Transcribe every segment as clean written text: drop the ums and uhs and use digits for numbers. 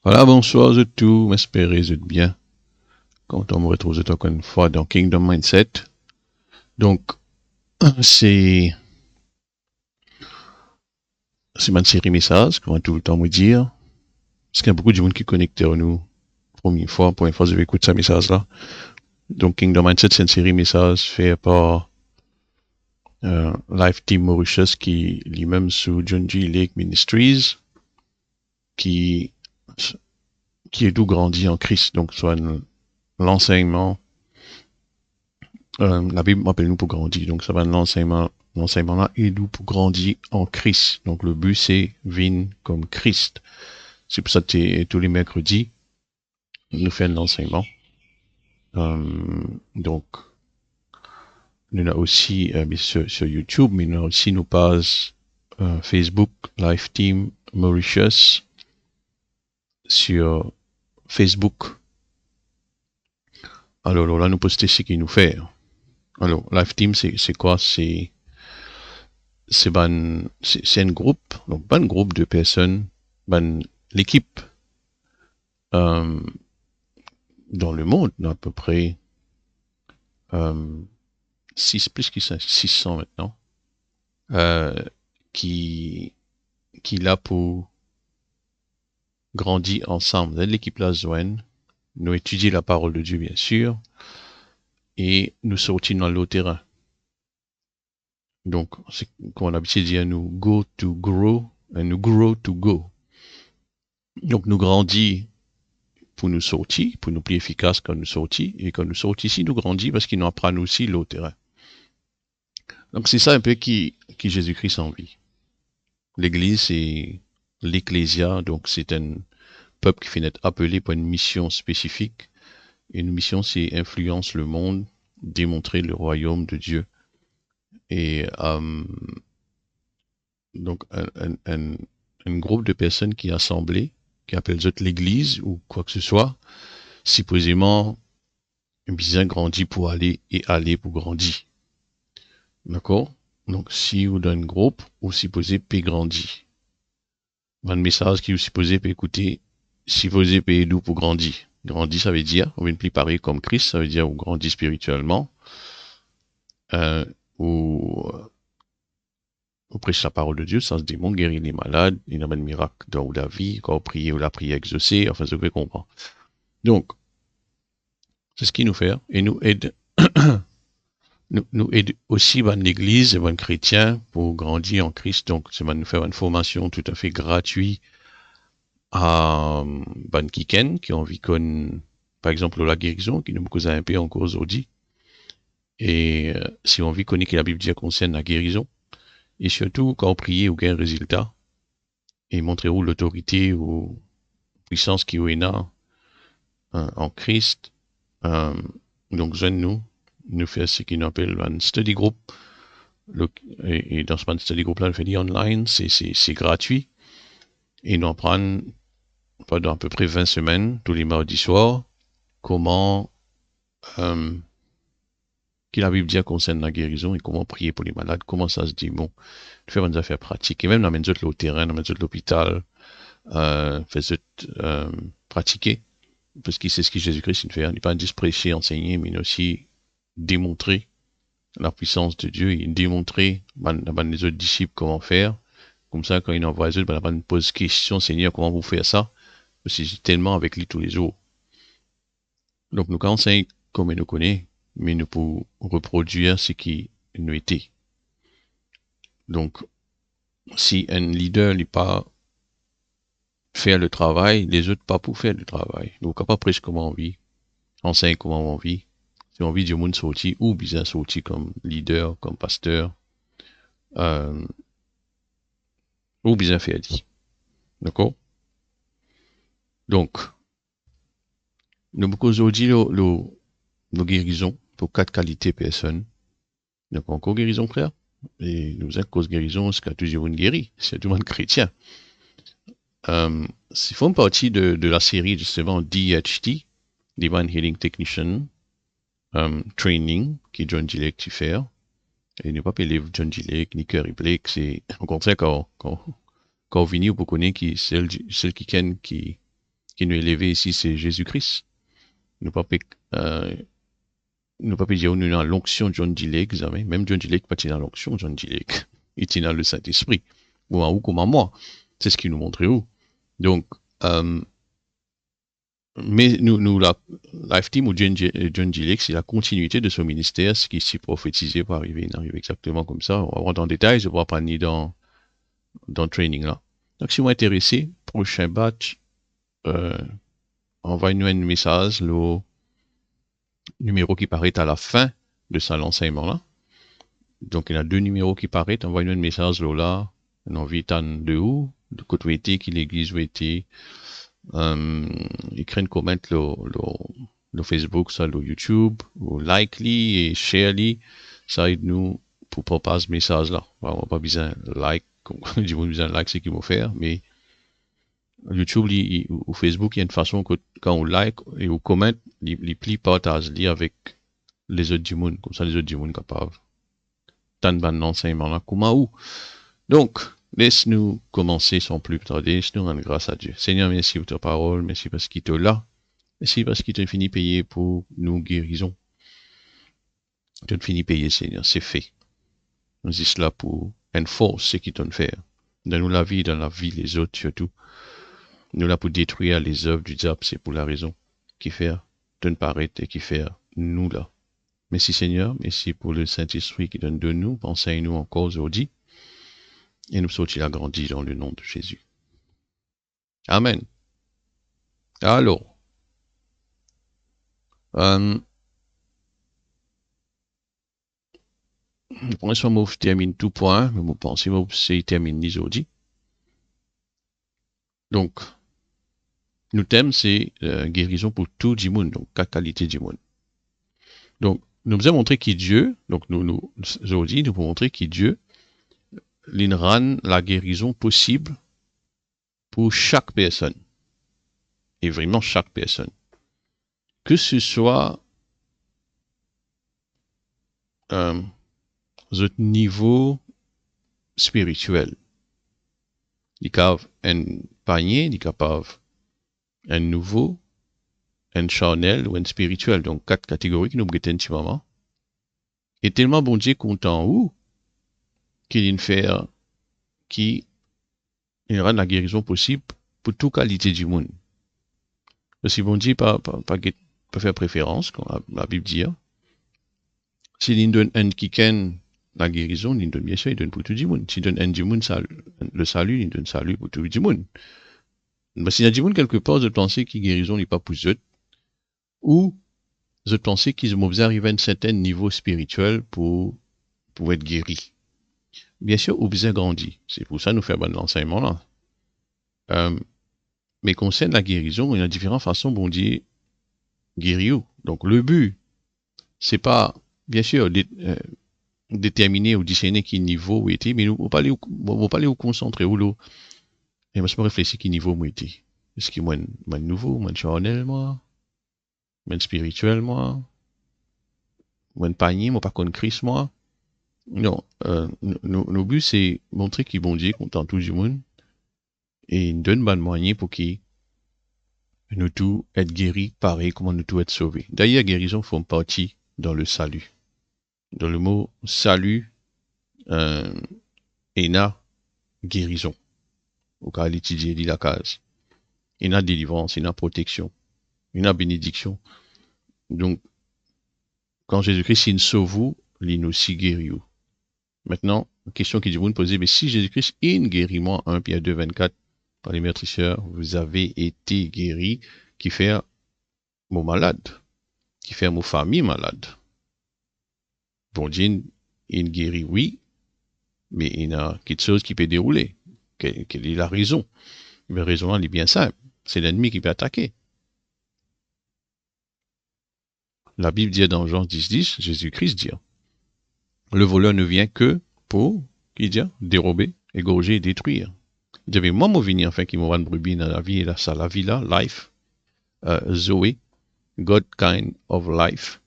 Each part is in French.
Voilà, bonsoir à tous, m'espérez vous êtes bien. Quand on me retrouve encore une fois dans Kingdom Mindset. Donc, c'est, c'est ma série message, qu'on va tout le temps me dire. Parce qu'il y a beaucoup de gens qui connectent à nous. Première fois, je vais écouter ce message-là. Donc, Kingdom Mindset, c'est une série message faite par Life Team Mauritius qui, lui-même, sous John G. Lake Ministries, qui, qui est d'où grandi en Christ. Donc, soit l'enseignement. La Bible m'appelle nous pour grandir, donc ça va l'enseignement là est nous pour grandir en Christ. Donc le but c'est vivre comme Christ. C'est pour ça que tous les mercredis nous faisons l'enseignement. Donc nous avons aussi sur YouTube, mais nous avons aussi nos pages Facebook Life Team Mauritius sur Facebook. Alors là nous postons ce qu'il nous fait. Alors Life Team c'est quoi? C'est un groupe, donc pas un groupe de personnes, ben, l'équipe euh, dans le monde, à peu près euh, 600 maintenant, euh, qui, qui là pour grandir ensemble. L'équipe La Zoine, nous étudions la parole de Dieu, bien sûr, et nous sortons dans le terrain. Donc, c'est comme on a l'habitude de dire, nous go to grow, et nous grow to go. Donc, nous grandissons pour nous sortir, pour nous plus efficaces quand nous sortis, et quand nous sortis ici, nous grandissons parce qu'il nous apprend aussi le terrain. Donc c'est ça un peu qui Jésus-Christ en vit. L'Église, c'est l'Ecclésia, donc c'est un peuple qui finit être appelé pour une mission spécifique. Et une mission, c'est influence le monde, démontrer le royaume de Dieu. Et donc un groupe de personnes qui est assemblé, qui appelle ça l'Église ou quoi que ce soit, supposément bien grandi pour aller et aller pour grandir. D'accord? Donc, si vous dans un groupe, vous supposez payer grandir. Un message qui vous supposez payer écouter, supposez payer nous pour grandir. Grandir, ça veut dire, on vient plus pareil comme Christ, ça veut dire, vous grandissez spirituellement, euh, ou, vous prêchez la parole de Dieu, ça se démontre, guérir les malades, il y a un miracle dans la vie, quand vous priez ou la prière exaucée, enfin, ce que vous comprenez. Donc, c'est ce qu'il nous fait, et nous aide nous aide aussi dans l'église, dans chrétien, pour grandir en Christ. Donc, c'est nous faire une formation tout à fait gratuite à ban Kiken, qui ont envie qu'on, par exemple, la guérison, qui nous cause un peu encore aujourd'hui. Et si on vit connaître que la Bible dit concerne la guérison, et surtout quand on prie ou gagne un résultat, et montrer où l'autorité ou puissance qui est là en Christ. Euh, donc, nous faire ce qu'on appelle un study group. Et dans ce study group là, on fait dit online, c'est gratuit. Et nous apprend pendant à peu près 20 semaines, tous les mardis soirs, comment qui la Bible dit concerne la guérison et comment prier pour les malades, comment ça se dit, bon, faire des affaires pratiques. Et même dans les au terrain, dans les l'hôpital, faire pratiquer, parce que c'est ce que Jésus-Christ fait. Il n'est pas juste prêcher, enseigner, mais aussi démontrer la puissance de Dieu et démontrer à les autres disciples comment faire. Comme ça, quand il envoie les autres, il pose question, Seigneur, comment vous faites ça? Parce que c'est tellement avec lui tous les jours. Donc, nous enseignons comme il nous connaît, mais nous pouvons reproduire ce qui nous était. Donc, si un leader n'est pas faire le travail, les autres pas pour faire le travail. Donc, pas prêcher comment on vit, enseigne comment on vit. Si on vit du monde sorti ou bien sorti comme leader, comme pasteur, euh, ou bien faire dit. D'accord? Donc, nous beaucoup aujourd'hui nos guérisons pour 4 qualités personnes. Donc, encore guérison frère. Et nous avons cause guérison, c'est qu'à toujours une guérie. C'est tout le monde chrétien. Ils font partie de la série justement DHT, Divine Healing Technician Training, qui John G. Lake tu fait. Et ne pas appeler John G. Lake, ni Kerry Blake, c'est au contraire quand on vient pour connaître qui celle qui qui nous élevé ici, c'est Jésus-Christ. Nous pas nous pas dire nous dans l'onction de John D. Lake, même John D. Lake pas dans l'onction de John D. Lake. Il est dans le Saint-Esprit. Ou en ou comme en moi. C'est ce qu'il nous montrait où. Donc, mais nous la Life Team ou John D. Lake, c'est la continuité de son ministère, ce qui s'est prophétisé pour arriver exactement comme ça. On va voir dans le détail, je ne vais pas ni dans le training là. Donc, si vous êtes intéressé, prochain batch, envoyez-nous un message, le numéro qui paraît à la fin de ça l'enseignement là. Donc, il y a 2 numéros qui paraissent, envoyez-nous un message là, on envie de où, de côté où était, qui l'église où était, écrire une comment le Facebook, ça, le YouTube, ou like li et share li, ça aide nous pour propager ce message là. On n'a pas besoin de like, je vous besoin de like, c'est qu'il faut faire, mais YouTube ou Facebook, il y a une façon que quand on like et on commente, les plis partage li avec les autres du monde, comme ça les autres du monde capables. Tant de enseignement là, comment où. Donc, laisse-nous commencer sans plus tarder, laisse-nous rendre grâce à Dieu. Seigneur, merci pour ta parole, merci parce qu'il est là, merci parce qu'il t'a fini payer pour nous guérison. Tu as fini payer, Seigneur, c'est fait. Nous sommes là pour enforcer ce qu'il t'a fait. Dans la vie, les autres surtout. Nous là pour détruire les œuvres du diable, c'est pour la raison qui fait de ne pas arrêter, qui fait nous là. Merci Seigneur, merci pour le Saint-Esprit qui donne de nous, enseigne-nous encore aujourd'hui, et nous sortir agrandis dans le nom de Jésus. Amen. Alors, pour l'instant, je termine tout point, mais je pense que c'est terminé aujourd'hui. Donc, nous thème, c'est guérison pour tout le monde, donc quatre qualités du monde. Donc, nous avons montré qui Dieu, donc aujourd'hui, nous pouvons montrer qui Dieu, l'INRAN, la guérison possible pour chaque personne. Et vraiment chaque personne. Que ce soit un niveau spirituel. Il y a un panier, il y a un nouveau, un charnel ou un spirituel. Donc, 4 catégories qui nous brûlent un petit moment. Et tellement bon Dieu content où qu'il fait qui rend la guérison possible pour toute qualité du monde. Parce que bon Dieu pas faire préférence, comme la Bible dit. S'il si donne un qui ken la guérison, il donne bien sûr, il donne pour tout le monde. S'il donne un du monde le salut, il donne salut pour tout le monde. Mais s'il y a du monde quelque part, je pense que guérison n'est pas pour eux. Ou je pensais qu'ils m'ont arrivé à un certain niveau spirituel pour être guéri. Bien sûr, ou bien grandi. C'est pour ça que nous faisons bon enseignement là. Mais concernant la guérison, il y a différentes façons bon Dieu guérir. Donc le but, c'est pas, bien sûr, déterminer ou discerner quel niveau vous était, mais nous, on va pas aller concentrer ou l'eau. Et moi, je me réfléchis quel niveau vous était. Est-ce qu'il y a nouveau, moins charnel, moi? Moins spirituel, moi? Moins panier, moi, pas contre Christ, moi? Non, nos buts, c'est montrer qu'il bon Dieu content tout le monde et il donne bonne moyen pour qu'il nous tous être guéris, pareil, comment nous tous être sauvés. D'ailleurs, guérison font partie dans le salut. Dans le mot salut, il y a guérison. Au cas d'étudier la case. Il y a délivrance, il y a protection, il y a bénédiction. Donc, quand Jésus-Christ il sauve vous, il nous aussi guérit. Maintenant, question qui dit vous me poser, mais si Jésus-Christ il guérit moi, 1 Pierre 2, 24, par les maîtrisseurs, vous avez été guéris, qui fait mon malade, qui fait mon famille malade. Bon Dieu, il guérit, oui, mais il y a quelque chose qui peut dérouler. Quelle est la raison? La raison, elle est bien simple. C'est l'ennemi qui peut attaquer. La Bible dit dans Jean 10, Jésus-Christ dit, le voleur ne vient que pour, qui dit, dérober, égorger et détruire. Il dit, moi, je venir afin qu'il me rende brebis dans la vie, et là, ça, la vie là, life, Zoé, God kind of life,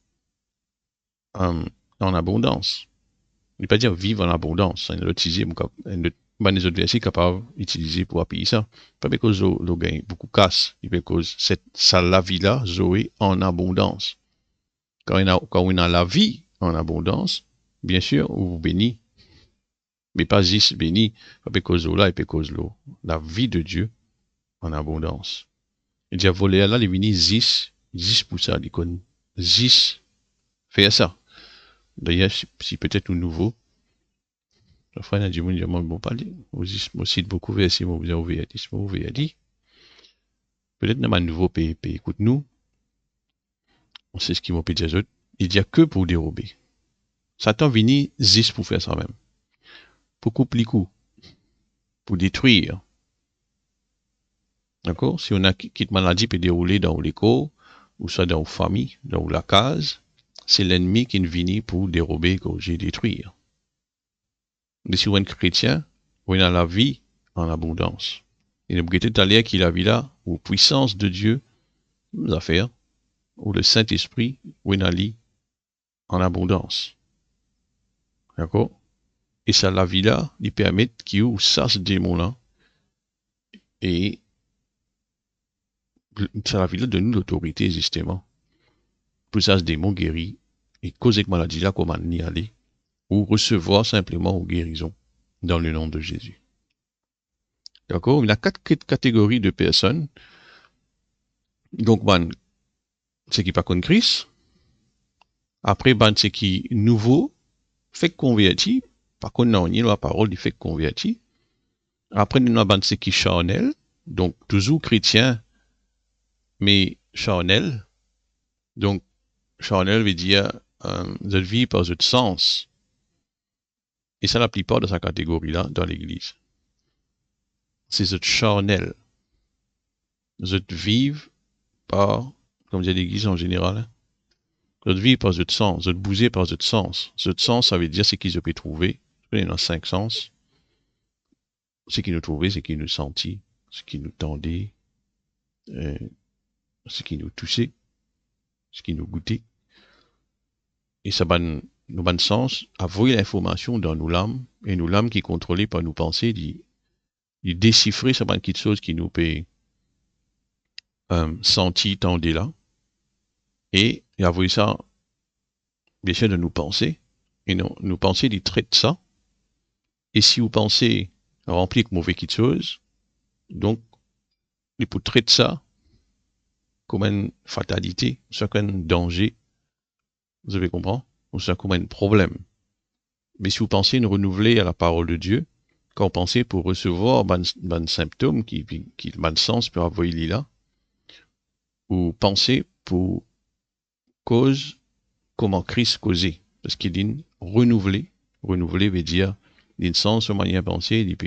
en abondance. Il ne peut pas dire vivre en abondance. Il a utilisé, les autres versets capables d'utiliser pour appuyer ça. Pas parce que l'eau gagne beaucoup casse, mais parce que ça la vie là, Zoé, en abondance. Quand on a la vie en abondance, bien sûr, on vous bénit, mais pas juste béni, pas parce que là et parce que l'eau. La vie de Dieu en abondance. Et dire voler là, les bénis 10 pour ça, l'icône. 10, faire ça. D'ailleurs, si peut-être au nouveau, le frère n'a dit, bon, parler, aussi beaucoup versé, vous avez dit, peut-être dans un nouveau pays, écoute nous, on sait ce qu'ils vont dire aux autres, il dit que pour dérober. Satan vini 10 pour faire ça même. Pour couper pour détruire. D'accord? Si on a quitte maladie peut dérouler dans l'école, ou soit dans la famille, dans la case, c'est l'ennemi qui vient pour dérober, corriger, détruire. Mais si on est chrétien, on a la vie en abondance. Et nous tout à l'heure qu'il a vu là, aux puissances de Dieu, nous affaires, ou le Saint-Esprit, on a lit en abondance. D'accord? Et ça, la vie là, il permet qu'il ou ça, ce démon-là, et ça, la vie là, donne nous l'autorité, justement. Pour ça, ce démon guérit, et causer que maladie là, comment y aller, ou recevoir simplement aux guérisons, dans le nom de Jésus. D'accord? Il y a 4 catégories de personnes. Donc, c'est qui pas contre Christ. Après, c'est qui nouveau, fait converti. Par contre, non, il y a la parole, il fait converti. Après, nous avons c'est qui charnel. Donc, toujours chrétien, mais charnel. Donc, charnel veut dire, de vie par votre sens. Et ça, la plupart de sa catégorie-là, dans l'église. C'est cette charnel. Vous vivre par, comme dit l'église en général, votre vie par votre sens, votre bouger par votre sens. Votre sens, ça veut dire ce qu'ils ont trouvé. Il y en a 5 sens. Ce qu'ils nous trouvaient, ce qu'ils nous senti, ce qui nous tendait, ce qui nous touchait, ce qui nous goûtait. Et ça va nous bon sens, avouer l'information dans nos lames, et nos lames qui contrôlées par nos pensées, d'y déchiffrer ça va quelque chose qui nous peut sentir, tendre là, et avouer ça, bien sûr, de nos pensées, et nos pensées, ils traitent ça, et si vous pensez remplir de mauvais quelque chose, donc, ils peuvent traiter ça comme une fatalité, comme un danger, vous avez compris, ou ça comme un problème. Mais si vous pensez nous renouveler à la parole de Dieu, quand vous pensez pour recevoir ban symptômes qui ban sens pour avoir là, ou pensez pour cause comment Christ causait, parce qu'il dit renouveler veut dire d'une sens de manière pensée,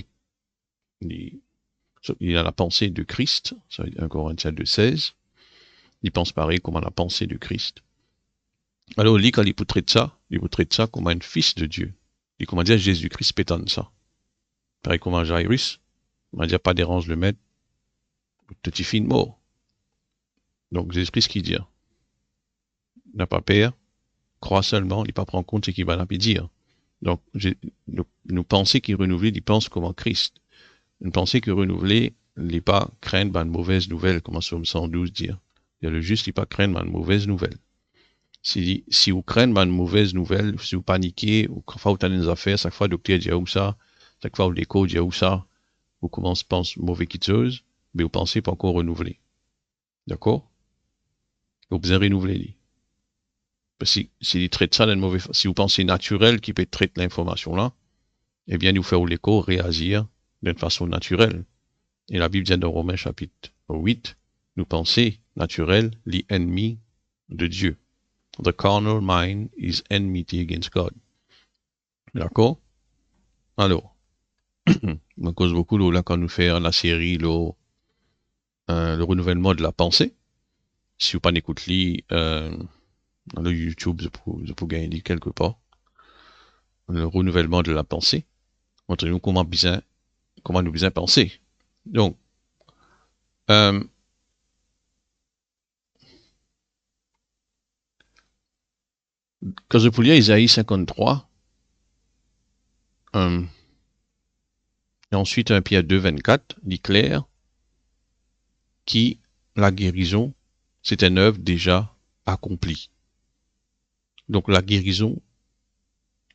il a la pensée de Christ, ça veut dire 1 Corinthiens 2,16, il pense pareil comme la pensée de Christ. Alors, quand il traite ça comme un fils de Dieu. Il comment dire Jésus-Christ pétonne ça. Pareil comme un Jairus, on va dire pas dérange le maître, petit fin de mort. Donc, Jésus-Christ qui dit, n'a pas peur, croit seulement, il ne pas prendre compte ce qu'il va dire. Donc, nous pensons qu'il renouvelle, il pense comme en Christ. Une pensée qui renouvelée, il n'est pas craindre une mauvaise nouvelle, comme en Somme 112 dire. Le juste, il n'est pas craindre une mauvaise nouvelle. Si vous craignez une mauvaise nouvelle, si vous paniquez, ou quand vous avez des affaires, chaque fois le docteur dit où ça, chaque fois l'écho dit où ça, vous commencez à penser mauvais quelque chose, mais vous pensez pas encore renouveler. D'accord? Vous besoin renouveler. Parce que si traite ça d'une mauvaise, si vous pensez naturel qui peut traiter l'information là, eh bien, nous faire l'écho réagir d'une façon naturelle. Et la Bible dit dans Romains chapitre 8, nous penser naturel, l'ennemi de Dieu. The carnal mind is enmity against God. D'accord? Alors, on cause beaucoup là quand nous faisons la série le renouvellement de la pensée. Si vous pas écouté dans le YouTube, je peux gagner quelque part. Le renouvellement de la pensée. Montrez-nous comment nous bien penser. Donc, quand je peux lire Isaïe 53, Et ensuite, 1 Pierre 2, 24, dit clair, qui, la guérison, c'est une œuvre déjà accomplie. Donc, la guérison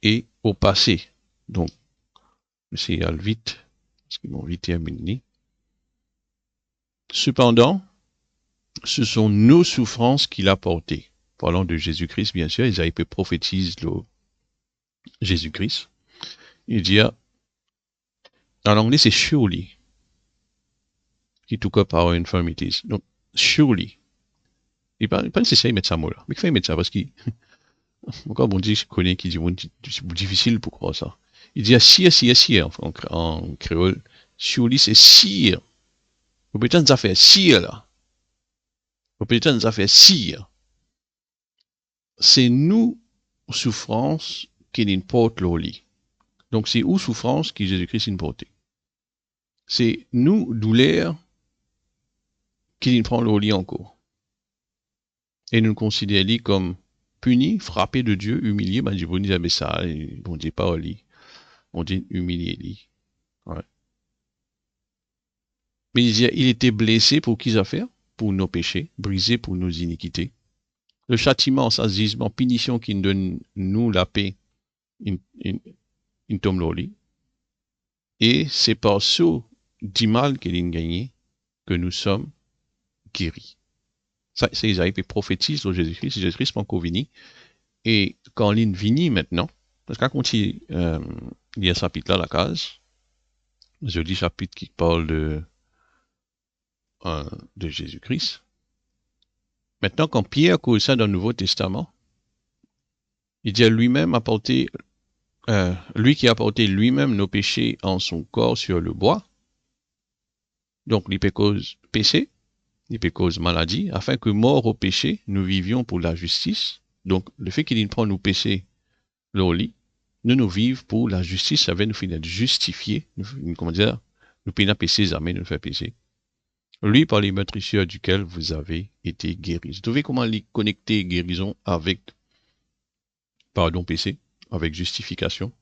est au passé. Donc, c'est vite, parce qu'ils m'ont vite terminé. Cependant, ce sont nos souffrances qu'il a portées. Parlant de Jésus-Christ, bien sûr, Isaïe prophétise Jésus-Christ. Il dit, en anglais, c'est surely, qui took up our infirmities. Donc, surely. Il n'est pas nécessaire de mettre ça mot là. Mais il faut mettre ça parce qu'il, encore bon Dieu, je connais qui dit, c'est difficile pour croire ça. Il dit, sire, en créole. Surely, c'est sire. Vous pouvez peut-être nous faire sire là. Vous pouvez peut-être nous faire sire. C'est nous, souffrance, qui n'importe l'oli. Donc, c'est où souffrance qui Jésus-Christ importe. C'est nous, douleur, qui nous prend l'oli encore. Et nous le considérons comme punis, frappés de Dieu, humiliés. Ben, bon Dieu, ça, bon Dieu, pas oli. Bon Dieu, humilié. Ouais. Mais il était blessé pour qui affaires? Pour nos péchés, brisé pour nos iniquités. Le châtiment, ça, jugement, punition qui nous donne, nous, la paix, in tombe l'oli. Et c'est par ce du mal qu'il a gagné que nous sommes guéris. Ça, c'est Isaïe qui prophétise sur Jésus-Christ. Jésus-Christ n'est pas encore venu. Et quand il vient maintenant, parce que quand il y a un chapitre là, la case, je dis chapitre qui parle de Jésus-Christ. Maintenant, quand Pierre cause ça dans le Nouveau Testament, il dit à lui-même apporter, lui qui a apporté lui-même nos péchés en son corps sur le bois, donc il peut cause péché, il peut cause maladie, afin que mort au péché, nous vivions pour la justice. Donc, le fait qu'il prend nos péchés, le lit, nous vivons pour la justice, ça va nous finir de justifier, comment dire, nous payer péché, amen, nous faire pécher. Lui, par les meurtrissures duquel vous avez été guéris. Vous trouvez comment les connecter guérison avec pardon péché, avec justification.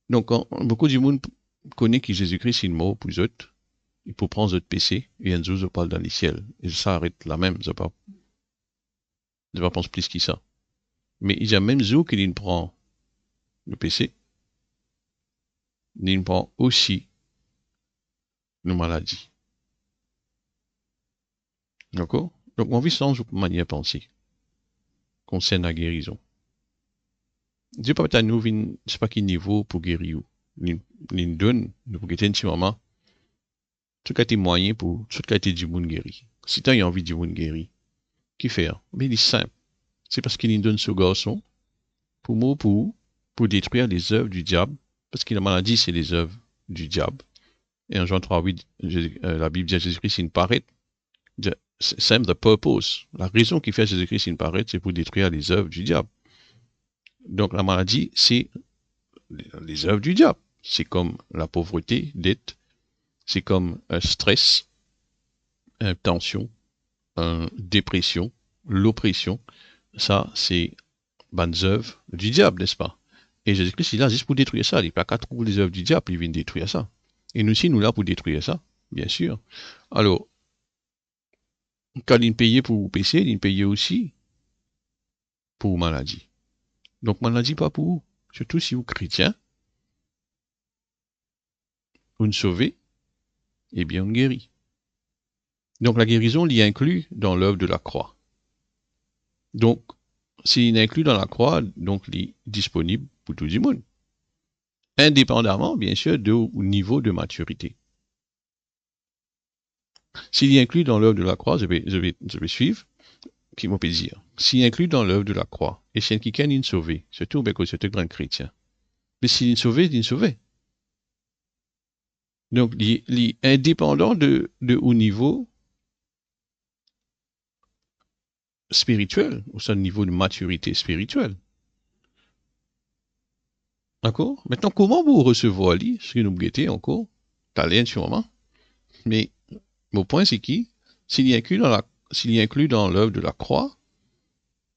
Donc, beaucoup de monde connaît que Jésus-Christ est mort pour eux, il peut prendre votre péché et un jour, parle dans les ciels. Et ça arrête là même, je ne pas penser plus que ça. Mais il y a même jour qu'il prend le péché, il prend aussi nos maladies. D'accord? Donc, on vit sans manière de penser concernant la guérison. Dieu peut-être à nous, je ne sais pas quel niveau pour guérir. Il donne, nous pour quitter un petit moment, tout cas, moyen pour tout cas, du monde guéri. Si tu as envie du monde guéri, qui faire? Mais il est simple. C'est parce qu'il donne ce garçon pour détruire les œuvres du diable. Parce que la maladie, c'est les œuvres du diable. Et en Jean 3:8, la Bible dit à Jésus-Christ, il paraît, same the purpose. La raison qui fait Jésus-Christ, il paraît, c'est pour détruire les œuvres du diable. Donc la maladie, c'est les œuvres du diable. C'est comme la pauvreté, dette, c'est comme un stress, une tension, une dépression, l'oppression. Ça, c'est bonnes œuvres du diable, n'est-ce pas? Et Jésus-Christ, il est là juste pour détruire ça. Il n'est pas qu'à trouver les œuvres du diable, il vient détruire ça. Et nous aussi, nous là pour détruire ça, bien sûr. Alors, quand il paye pour péché, il paye aussi pour maladie. Donc, maladie pas pour vous. Surtout si vous êtes chrétien, vous nous sauvez, eh bien, on guérit. Donc, la guérison, il y inclut dans l'œuvre de la croix. Donc, s'il est inclus dans la croix, donc il est disponible pour tout le monde. Indépendamment, bien sûr, du niveau de maturité. S'il est inclus dans l'œuvre de la croix, je vais suivre, qui m'ont dire. S'il est inclus dans l'œuvre de la croix, et c'est quelqu'un qui est sauvé, surtout parce que c'est un grand chrétien. Mais s'il est sauvé, il est sauvé. Donc, il est indépendant de haut niveau spirituel, au sein du niveau de maturité spirituelle. D'accord? Maintenant, comment vous recevoir lui, ce que nous guettez encore, talent sûrement, mais mon point c'est qui? S'il est inclus dans l'œuvre de la croix,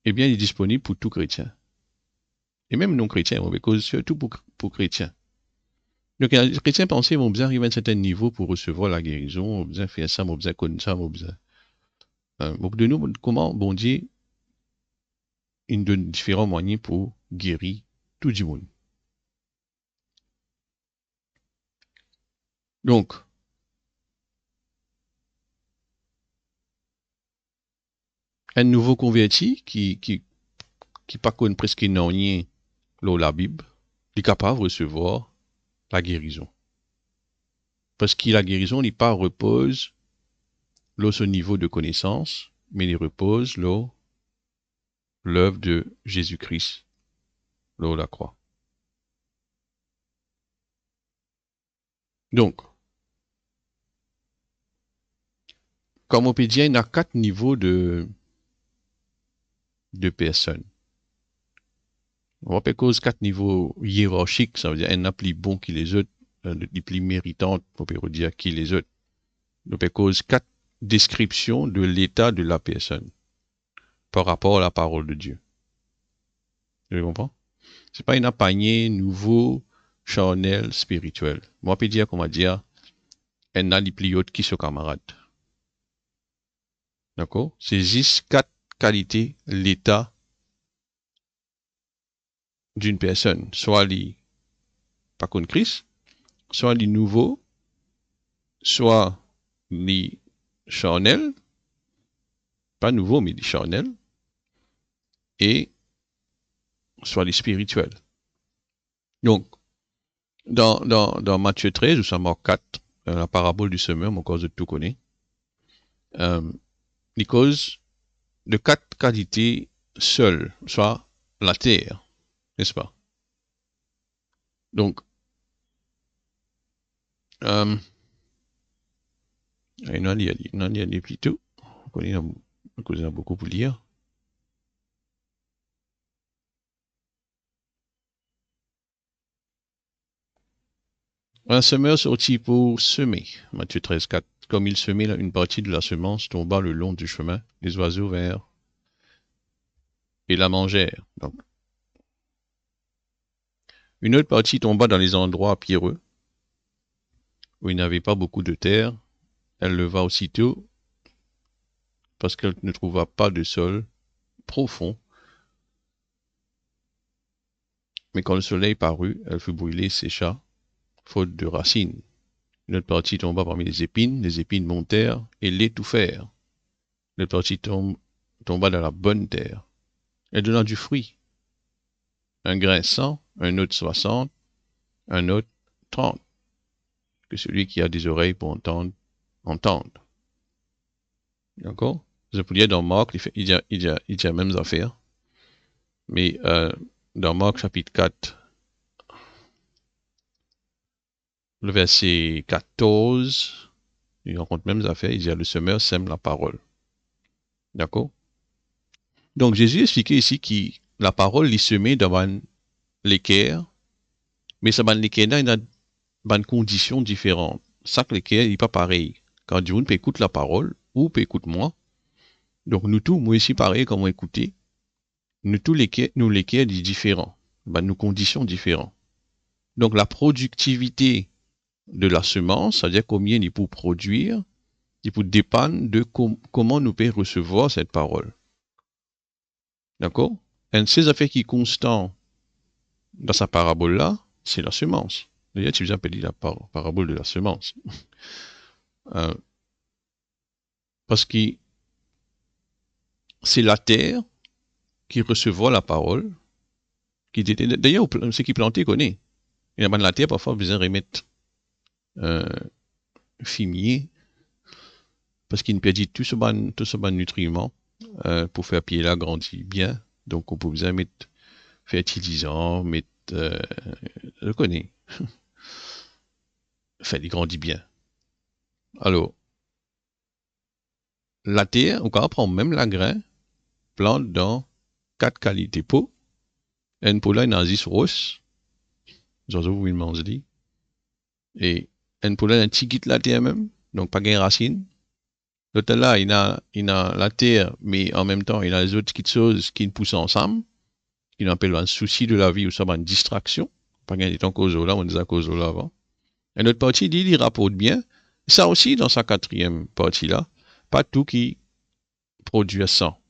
eh bien, il est disponible pour tout chrétien. Et même non chrétien, surtout pour chrétiens. Donc, les chrétiens pensaient, mon besoin arriver à un certain niveau pour recevoir la guérison, mon besoin faire ça, mon besoin connaître ça, mon besoin. De nous, comment, bon Dieu, il donne différents moyens pour guérir tout le monde. Donc, un nouveau converti qui pas connaît presque rien la Bible, il est capable de recevoir la guérison. Parce que la guérison n'est pas repose là ce niveau de connaissance, mais il repose là l'œuvre de Jésus-Christ, là la croix. Donc, comme on peut dire, il y a 4 niveaux de personnes. On va pas cause 4 niveaux hiérarchiques, ça veut dire un a plus bon que les autres, un plus méritant, on peut dire, que les autres. On peut cause 4 descriptions de l'état de la personne par rapport à la parole de Dieu. Vous comprenez? C'est pas une panier nouveau, charnel, spirituel. Moi, on peut dire, comment dire, un a les plus hautes qui sont camarades. D'accord? C'est juste 4 qualités, l'état d'une personne. Soit les, pas contre Christ, soit les nouveaux, soit les charnels, pas nouveaux, mais les charnels, et soit les spirituels. Donc, dans Matthieu 13, ou ça Marc 4, la parabole du semeur, mon cause de tout connaît, les causes de 4 qualités seules, soit la terre, n'est-ce pas? Donc, il y a des plutôt, on connaît beaucoup pour lire. Un semeur sortit pour semer, Matthieu 13, 4. Comme il semait une partie de la semence tomba le long du chemin, les oiseaux vinrent et la mangèrent. Donc, une autre partie tomba dans les endroits pierreux, où il n'avait pas beaucoup de terre. Elle leva aussitôt, parce qu'elle ne trouva pas de sol profond. Mais quand le soleil parut, elle fut brûlée, sécha, faute de racines. Une autre partie tomba parmi les épines montèrent et l'étouffèrent. Une autre partie tomba dans la bonne terre. Elle donna du fruit. Un grain 100, un autre 60, un autre 30. Que celui qui a des oreilles pour entendre, entende. D'accord? Je peux dire dans Marc, il y a les mêmes affaires. Mais dans Marc chapitre 4, le verset 14, il rencontre même affaires, il dit le semeur sème la parole. D'accord? Donc Jésus expliquait ici que la parole est semée dans l'équerre, mais ça dans l'équerre, il y a des conditions différentes. Ça que l'équerre n'est pas pareil. Quand Dieu peut écouter la parole, ou peut écouter moi, donc nous tous, moi ici pareil, comme on écouter, nous tous l'équerre est différent. Nos conditions différentes. Donc la productivité de la semence, c'est-à-dire combien il peut produire, il peut dépendre de comment nous pouvons recevoir cette parole. D'accord? Un de ces affaires qui est constant dans sa parabole-là, c'est la semence. D'ailleurs, tu appelles la parabole de la semence. Parce que c'est la terre qui recevra la parole. D'ailleurs, ce qui planté connaît. Il y a de la terre, parfois, besoin de remettre fumier, parce qu'il perdit tout ce ban nutriments pour faire pied là grandir bien. Donc, on peut besoin mettre fertilisant, mettre, je connais. Enfin, il grandit bien. Alors, la terre, on peut prendre même la grain, plante dans 4 qualités peau. Une peau là, une asis rose. J'ose vous le dit. Et une peau là, un petit la terre même. Donc, pas de racine. L'autre là, il a la terre, mais en même temps, il a les autres petites choses qui poussent ensemble. Il appelle un souci de la vie ou ça, une distraction. Pas gain de temps cause là, on disait cause là avant. Et notre partie dit, il rapporte bien. Ça aussi, dans sa quatrième partie-là, pas tout qui produit à 100.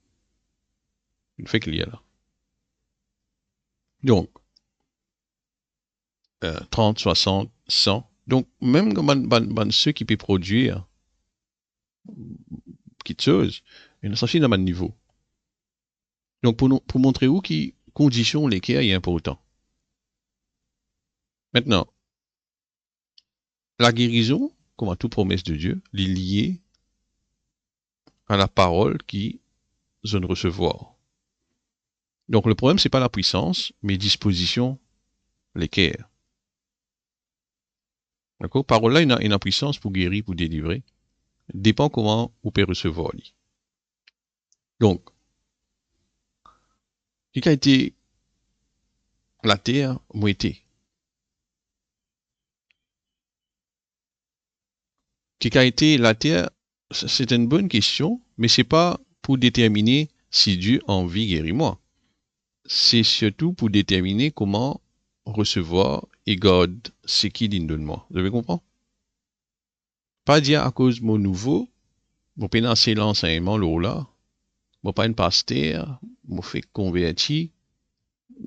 Il fait qu'il y a là. Donc, 30, 60, 100. Donc, même ceux qui peuvent produire quelque chose, il s'agit d'un niveau. Donc, pour montrer où qui condition lesquelles est important. Maintenant, la guérison, comme à toute promesse de Dieu, est liée à la parole qui je ne recevoir. Donc, le problème, c'est pas la puissance, mais disposition lesquelles. D'accord? Parole là, il a une puissance pour guérir, pour délivrer. Dépend comment vous pouvez recevoir. Donc, qui a été la terre mouettée? Qui a été la terre? C'est une bonne question, mais c'est pas pour déterminer si Dieu a envie de guérir moi. C'est surtout pour déterminer comment recevoir et garder ce qu'il donne de moi. Vous avez compris? Pas dire à cause de mon nouveau, mon pénancer l'enseignement là, mon pas une pasteur, mon fait converti,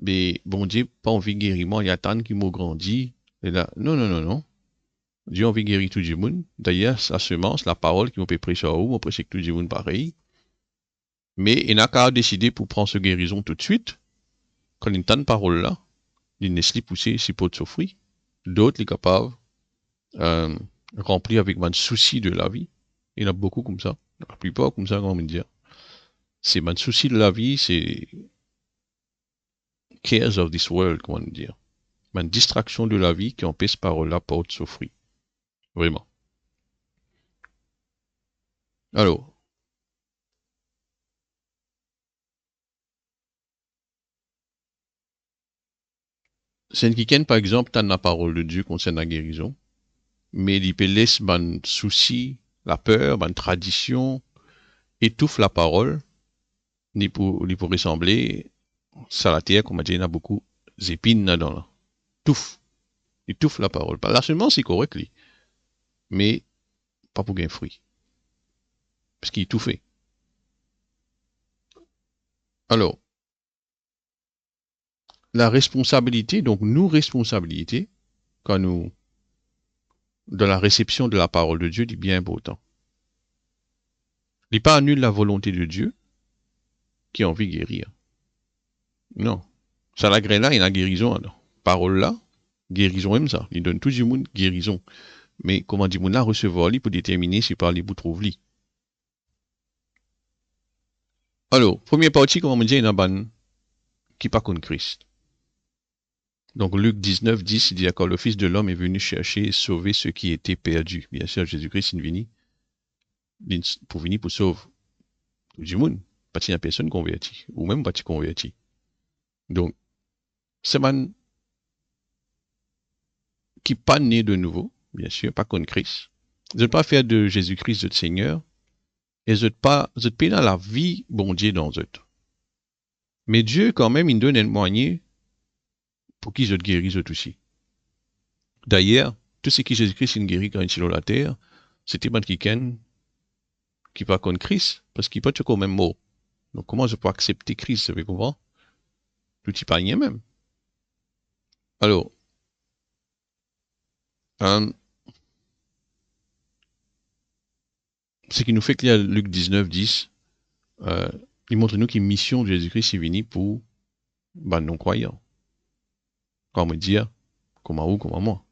mais bon Dieu, pas envie de guérir moi, il y a tant qui m'ont grandi. Et là, non, non, non, non. Dieu a envie de guérir tout le monde. D'ailleurs, sa semence, la parole qui m'a prêché à vous, m'a prêché que tout le monde pareil. Mais il n'a qu'à décider pour prendre ce guérison tout de suite. Quand il entend une parole là, il ne se pousser si peut souffrir. D'autres, les capables, euh, remplis avec un souci de la vie. Il y en a beaucoup comme ça. La plupart comme ça, comment me dire. C'est un souci de la vie, c'est cares of this world, comment dire. Une distraction de la vie qui empêche parole là pour souffrir. Vraiment. Alors, c'est qui par exemple, t'as la parole de Dieu concernant la guérison, mais il peut laisser ban souci, la peur, ban tradition, étouffe la parole, ni pour ressembler, ça la terre, comme on dit, il y a beaucoup d'épines là-dedans, là. Touffe. Étouffe la parole. Là seulement, c'est correct, lui. Mais, pas pour gagner fruit. Parce qu'il est tout fait. Alors, la responsabilité, donc, nous, responsabilité, quand nous, dans la réception de la parole de Dieu, est bien important. Il n'est pas annule la volonté de Dieu qui a envie de guérir. Non. Ça la graine là, il y a guérison, alors. Parole là, guérison même ça. Il donne tout le monde guérison. Mais comment dit mon là recevoir lui pour déterminer si par les bouts trouve lui. Alors, première partie, comment on dit, il y a ban qui pas contre Christ. Donc Luc 19, 10 dit encore le Fils de l'homme est venu chercher et sauver ceux qui étaient perdus. Bien sûr, Jésus-Christ est venu pour venir pour sauver tout le monde. Pas de personne convertie, ou même pas de converti. Donc, c'est man qui pas né de nouveau, bien sûr, pas contre Christ. Vous n'êtes pas faire de Jésus-Christ votre Seigneur, et vous n'êtes pas dans la vie, bon Dieu, dans eux. Mais Dieu, quand même, il donne un moyen pour qu'ils se guérissent aussi. D'ailleurs, tout ce qui Jésus-Christ il guérit quand il est sur la terre, c'était pas quelqu'un qui pas contre Christ, parce qu'il peut être quand même mort. Donc comment je peux accepter Christ, vous comprenez? Tout y pas rien même. Alors, hein, ce qui nous fait qu'il y a Luc 19, 10, il montre nous qu'une mission de Jésus-Christ est venue pour bah, non-croyants. Comment dire, comment vous, comment moi.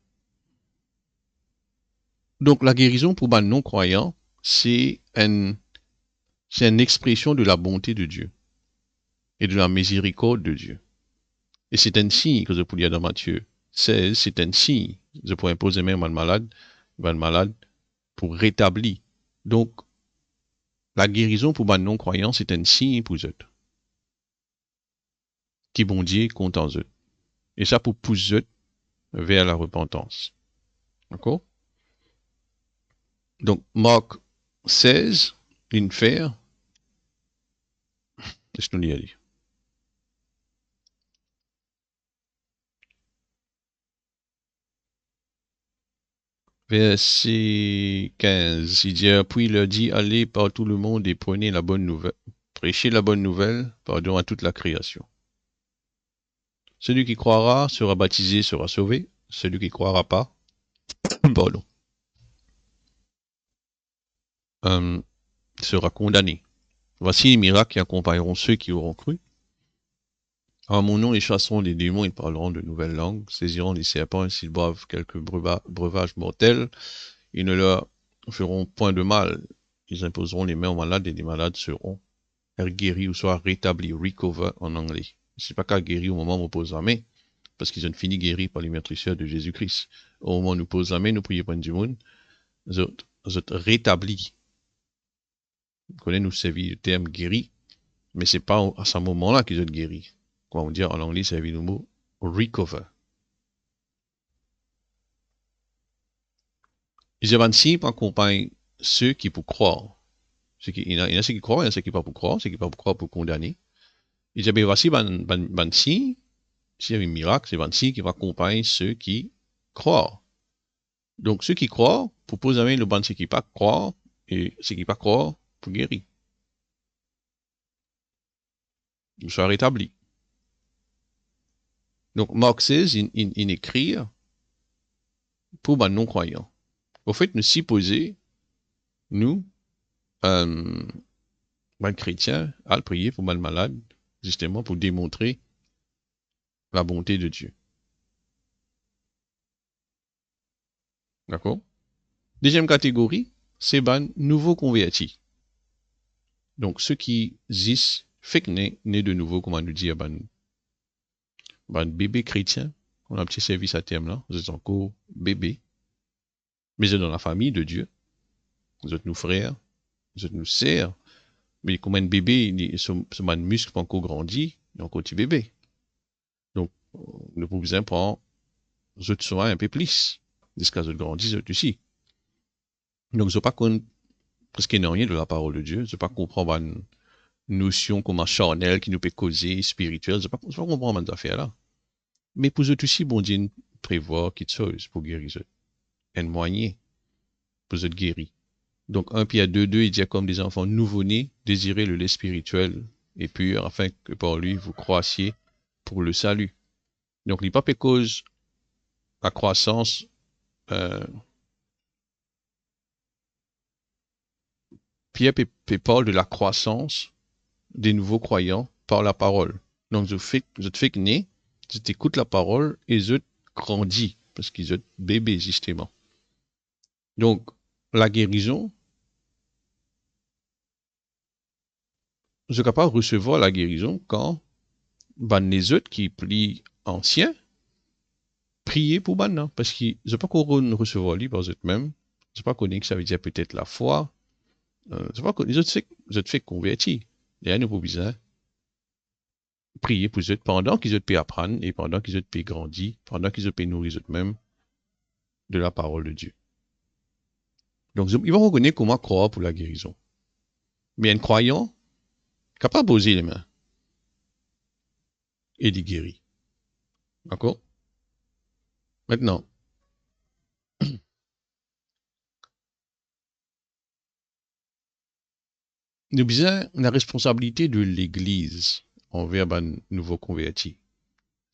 Donc la guérison pour bah, non-croyants, c'est une expression de la bonté de Dieu et de la miséricorde de Dieu. Et c'est un signe que je peux dire dans Matthieu 16, c'est un signe. Je peux imposer même à un malade pour rétablir. Donc, la guérison pour les non-croyants, c'est un signe pour eux. Qui bon Dieu compte en eux. Et ça pour pousser eux vers la repentance. D'accord? Donc, Marc 16, ligne fer, qu'est-ce que nous y a dit? Verset 15, il dit, puis il leur dit, allez par tout le monde et prenez la bonne nouvelle, prêchez la bonne nouvelle, pardon, à toute la création. Celui qui croira sera baptisé, sera sauvé. Celui qui croira pas, pardon, euh, sera condamné. Voici les miracles qui accompagneront ceux qui auront cru. En mon nom, ils chasseront les démons, ils parleront de nouvelles langues, saisiront les serpents, et s'ils boivent quelques breuvages mortels, ils ne leur feront point de mal. Ils imposeront les mains aux malades et les malades seront guéris ou soit rétablis, recover en anglais. C'est pas qu'à guérir au moment où on pose la main, parce qu'ils ont fini guéris par les meurtrisseurs de Jésus-Christ. Au moment où nous pose la main, nous prions pour du monde, nous autres rétablis. Vous connaissez, nous servir le terme guéri, mais c'est pas à ce moment-là qu'ils ont guéri. Comment dire en anglais, c'est le mot recover. Les évangiles accompagnent ceux qui pour croire. Il y en a ceux qui croient, il y en a ceux qui pas pour croire, ceux qui pas pour croire pour condamner. Il dit, ben voici, signe, s'il y a un miracle, c'est 26 qui va accompagner ceux qui croient. Donc, ceux qui croient, pour poser le ban ceux qui pas croient, et ceux qui pas croient, pour guérir. Nous soyons rétablis. Donc, Marc 16, il écrit pour les non-croyants. Au fait, nous supposer, nous, les chrétiens, à prier pour les malades, justement pour démontrer la bonté de Dieu. D'accord? Deuxième catégorie, c'est les nouveaux convertis. Donc, ceux qui disent, fait que nés de nouveau, comme on nous dit, bébé chrétien, on a un petit service à terme là, vous êtes encore bébé, mais vous êtes dans la famille de Dieu, vous êtes nos frères, vous êtes nos sœurs, mais comme un bébé, ce muscle pas encore grandi, il est encore petit bébé. Donc, nous pouvons prendre, vous êtes souvent un peu plus, jusqu'à ce que grandissent, vous êtes aussi. Donc, je ne pas presque rien de la parole de Dieu, je ne pas comprendre une notion comme un charnel qui nous peut causer, spirituel, je ne pas comprendre cette affaire-là. Mais pour eux aussi, bon Dieu prévoir quelque chose pour guérir eux. Un moyen pour eux guérir. Donc, 1 Pierre 2, il dit comme des enfants nouveau-nés, désirez le lait spirituel et pur, afin que par lui vous croissiez pour le salut. Donc, il n'y a pas cause la croissance, Pierre parle de la croissance des nouveaux croyants par la parole. Donc, je fais que né, je t'écoute la parole et je grandis, parce qu'ils sont bébés, justement. Donc, la guérison, je suis capable de recevoir la guérison quand les autres qui plus anciens prier pour ban, parce qu'ils n'ont pas qu'on recevoir lui par eux-mêmes. Je pas connu que ça veut dire peut-être la foi. Je pas les autres fait convertir. Il y a pas besoin prier pour eux pendant qu'ils ont pu apprendre et pendant qu'ils ont pu grandir, pendant qu'ils ont pu nourrir eux-mêmes de la parole de Dieu. Donc, ils vont reconnaître comment croire pour la guérison. Mais un croyant, capable de poser les mains et de guérir. D'accord? Maintenant, nous avons la responsabilité de l'Église envers les nouveaux convertis.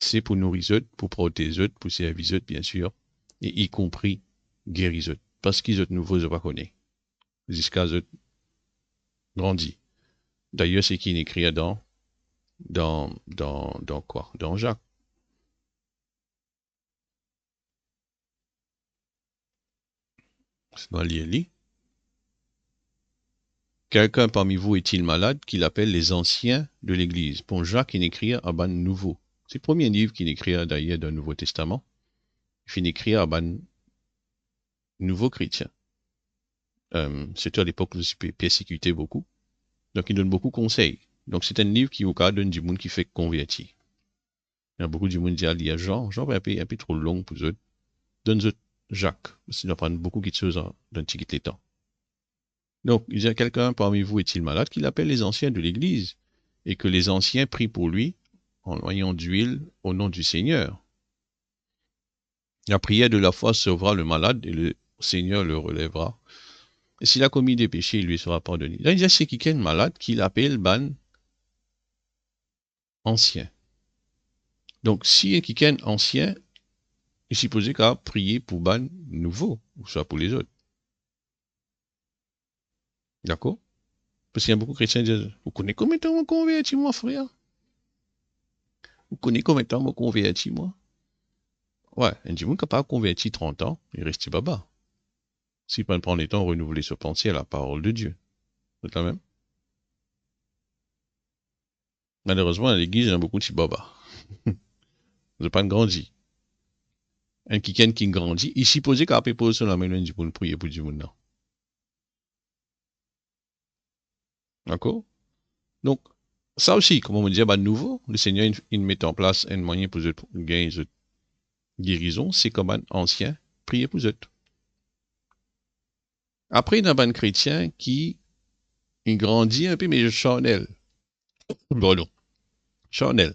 C'est pour nourrir eux, pour protéger eux, pour servir eux, bien sûr, et y compris guérir eux. Parce qu'ils sont nouveaux, je ne pas connaître. Jusqu'à eux grandis. D'ailleurs, c'est qui écrit dans quoi? Dans Jacques. C'est dans l'Élie. Quelqu'un parmi vous est-il malade qu'il appelle les anciens de l'Église? Pour Jacques, il écrit à ban nouveau. C'est le premier livre qu'il écrit d'ailleurs dans le Nouveau Testament. Il finit écrire à ban nouveau chrétien. C'était à l'époque où il persécutait beaucoup. Donc, il donne beaucoup de conseils. Donc, c'est un livre qui, au cas, donne du monde qui fait convertir. Il y a beaucoup de monde qui dit, il y a Jean est un peu trop long pour eux. Donne-eux Jacques. Parce qu'il va prendre beaucoup de choses dans un petit temps. Donc, il y a quelqu'un parmi vous est-il malade qu'il appelle les anciens de l'Église et que les anciens prient pour lui en noyant d'huile au nom du Seigneur. La prière de la foi sauvera le malade et le Seigneur le relèvera. Et s'il a commis des péchés, il lui sera pardonné. Là, il dit, c'est quelqu'un malade qu'il appelle ban ancien. Donc, si quelqu'un ancien, il est supposé qu'à prier pour ban nouveau, ou soit pour les autres. D'accord? Parce qu'il y a beaucoup de chrétiens qui disent, vous connaissez combien de temps me converti, moi, frère? Vous connaissez combien de temps me converti, moi? Ouais, un dit, vous n'a pas converti 30 ans, il reste baba. S'il peut prendre le temps de renouveler ce pensée à la parole de Dieu. C'est quand même. Malheureusement, à l'église, il y a beaucoup de baba. Vous n'avez pas grandi. Un qui grandit, il supposé qu'à peu près sur la main, pour prier pour du monde. D'accord? Donc, ça aussi, comme on me dit, bah, nouveau, le Seigneur, il met en place un moyen pour gagner une guérison, c'est comme un ancien, prier pour eux. Après, il y a un chrétien qui, il grandit un peu, mais charnel. Bon, non. Charnel.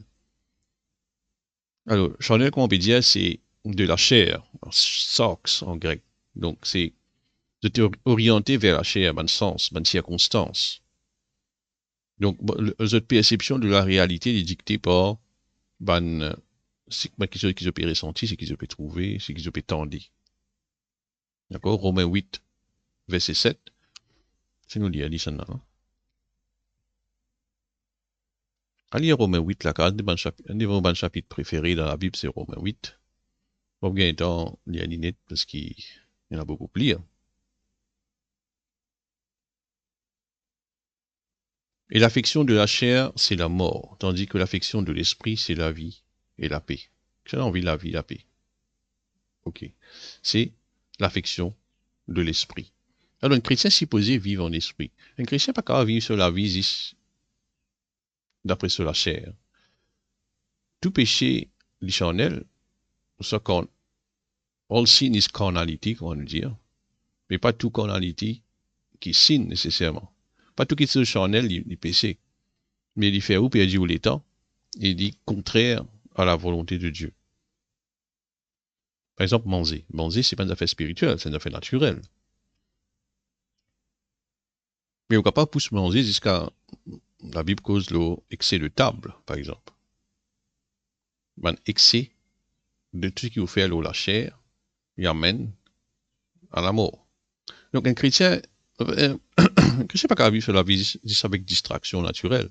Alors, charnel, comment on peut dire, c'est de la chair, sarx en grec. Donc, c'est de orienté vers la chair, dans sens, dans circonstance. Donc, cette perception de la réalité est dictée par c'est ce qu'ils ont ressenti, ce qu'ils ont trouvé, ce qu'ils ont tendre. D'accord? Romains 8, verset 7. C'est nous lire ça, non? À lire Romains 8, là, un de mes chapitres préférés dans la Bible, c'est Romains 8. Bon, bien temps, lire l'inet parce qu'il y en a beaucoup plus. Et l'affection de la chair, c'est la mort, tandis que l'affection de l'esprit, c'est la vie et la paix. J'ai envie de la vie et la paix. Ok. C'est l'affection de l'esprit. Alors, un chrétien supposé vivre en esprit. Un chrétien pas qu'à vivre sur la vie d'après sur la chair. Tout péché charnel, ça qu'on all sin is carnality, comme on dit dire, mais pas tout carnality qui sin nécessairement. Pas tout qui est charnel, il péché. Mais il fait où perdre le temps, et il dit contraire à la volonté de Dieu. Par exemple, manger. Manger, c'est pas une affaire spirituelle, c'est une affaire naturelle. Mais on ne peut pas pousser manger jusqu'à la Bible cause l'excès de table, par exemple. Un excès de tout ce qui vous fait la chair, il amène à la mort. Donc un chrétien, un chrétien pas qu'à vivre sur la vie juste avec distraction naturelle.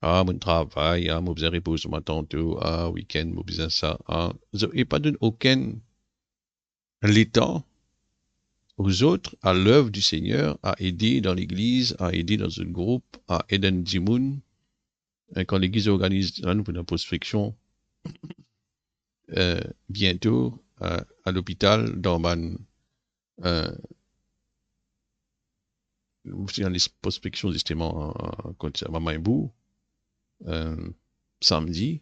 Ah, mon travail, ah, mon besoin de reposer tantôt, ah, week-end, mon besoin ça, ah. Et pas donne aucun l'état aux autres, à l'œuvre du Seigneur, à aider dans l'église, à aider dans un groupe, à aider un dimoun. Quand l'église organise, là, nous prenons prospection, bientôt, à l'hôpital, dans euh, dans les prospections, justement, à Mamaïbou, samedi,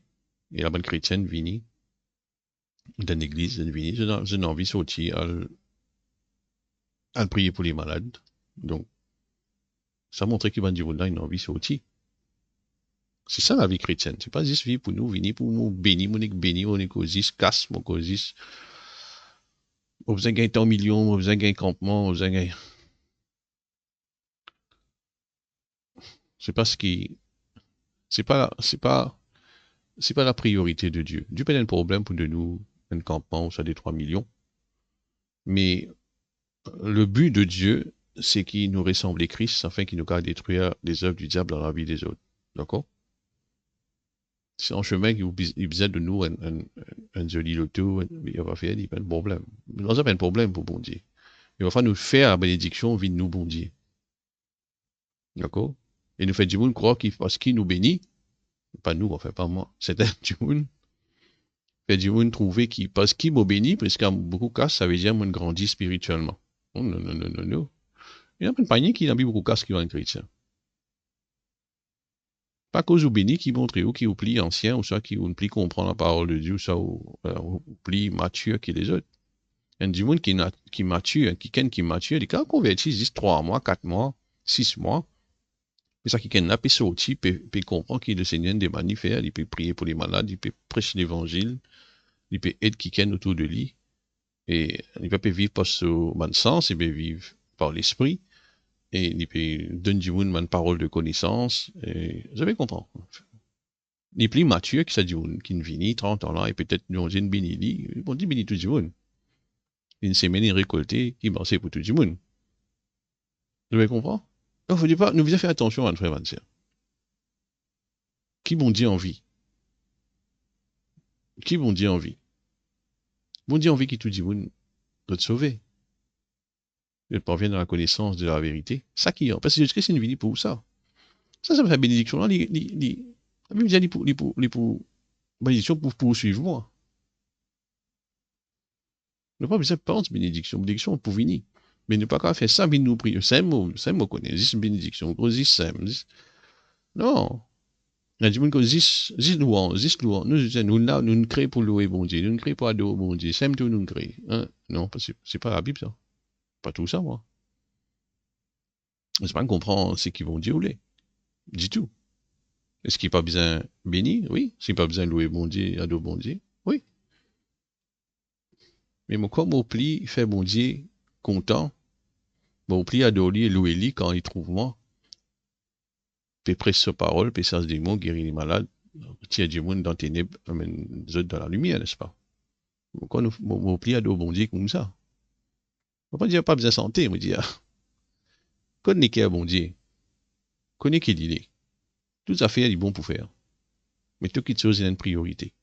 et la bonne chrétienne vient dans l'église, elle vient, j'ai envie de sortir, à prier pour les malades. Donc, ça montre qu'il va dire, là, une envie de sortir. C'est ça la vie chrétienne. C'est pas juste vivre pour nous, venir pour nous bénir, mon bénir, on est causis, casse, mon causis. On besoin de gagner tant millions, on besoin de gagner campement, on besoin de gagner. C'est pas ce qui, c'est pas la priorité de Dieu. Dieu peut être un problème pour de nous, un campement, ça des 3 millions. Mais le but de Dieu, c'est qu'il nous ressemble Christ afin qu'il nous garde détruire les œuvres du diable dans la vie des autres. D'accord? C'est un chemin qui il besoin de nous un joli loto, il va faire, il n'y a pas de problème. Non, ça pas de problème pour bon Dieu. Il va falloir nous faire la bénédiction, vie de nous bon Dieu. D'accord? Et nous fait du monde croire parce qu'il nous bénit, pas nous, enfin pas moi, c'est du monde, fait du monde trouver qu'il, parce qu'il m'a béni, parce qu'en beaucoup de cas, ça veut dire qu'on grandit spirituellement. Oh, non, non, non, non, non. Il y a pas de panier qui n'a pas beaucoup de cas qui va être chrétien. Pas cause ou béni qui montre ou qui oublie ancien, ou ça qui oublie comprendre la parole de Dieu, ou ça oublie mature qui les autres. Il y a du monde qui mature, qui mature, il quand converti, juste 3 mois, 4 mois, 6 mois. Mais ça qui n'a pas sorti, peut comprendre que le Seigneur des manifères, il peut prier pour les malades, il peut prêcher l'évangile, il peut aider qui autour de lui. Et il peut pas vivre par ce bon sens, il peut vivre par l'esprit, et il peut donner du monde une parole de connaissance, et vous avez compris. Il est plus mature que ça du monde, qui vient 30 ans là, et peut-être nous une béni, bon, dit béni tout du monde. Une semaine récoltée, qui c'est pour tout le monde. Vous avez compris? Donc, faut dire pas, nous devons faire attention à notre frère, qui bon Dieu en vie? Qui bon Dieu en vie? Bon Dieu en vie qui tout du monde doit te sauver. Il parvient dans la connaissance de la vérité. Ça qui est, parce que Jésus-Christ est venu pour ça. Ça me fait bénédiction là, la Bible dit pour bénédiction pour poursuivre moi. Ne pas besoin de penser bénédiction pour venir. Mais ne pas qu'à faire ça, nous prier. C'est un mot qu'on est, c'est une bénédiction, gros, c'est non. Il y a du monde qui dit louange. Nous ne créons pour louer bon Dieu, nous ne créons pour adorer bon Dieu, c'est tout nous créons. Hein? Non, parce que c'est pas la Bible ça. Pas tout ça, moi. C'est pas comprendre ce qu'ils vont dire ou les. Du tout. Est-ce qu'il n'y a pas besoin béni? Oui. Est-ce qu'il n'y a pas besoin louer bon Dieu, adorer bon Dieu? Oui. Mais mon comme au pli, fait bon Dieu content, bon pli adorer et louer lui quand il trouve moi. Puis presse sa parole, puis ça se démon, guérit les malades, tire du monde dans les ténèbres, amène les autres dans la lumière, n'est-ce pas? Quand nous plie adorer bon Dieu comme ça. On va pas dire pas besoin de santé, on dire. Connais qui est bon Dieu. Connais qui il est. Tout à fait, il est bon pour faire. Mais tout qui chose, il a une priorité.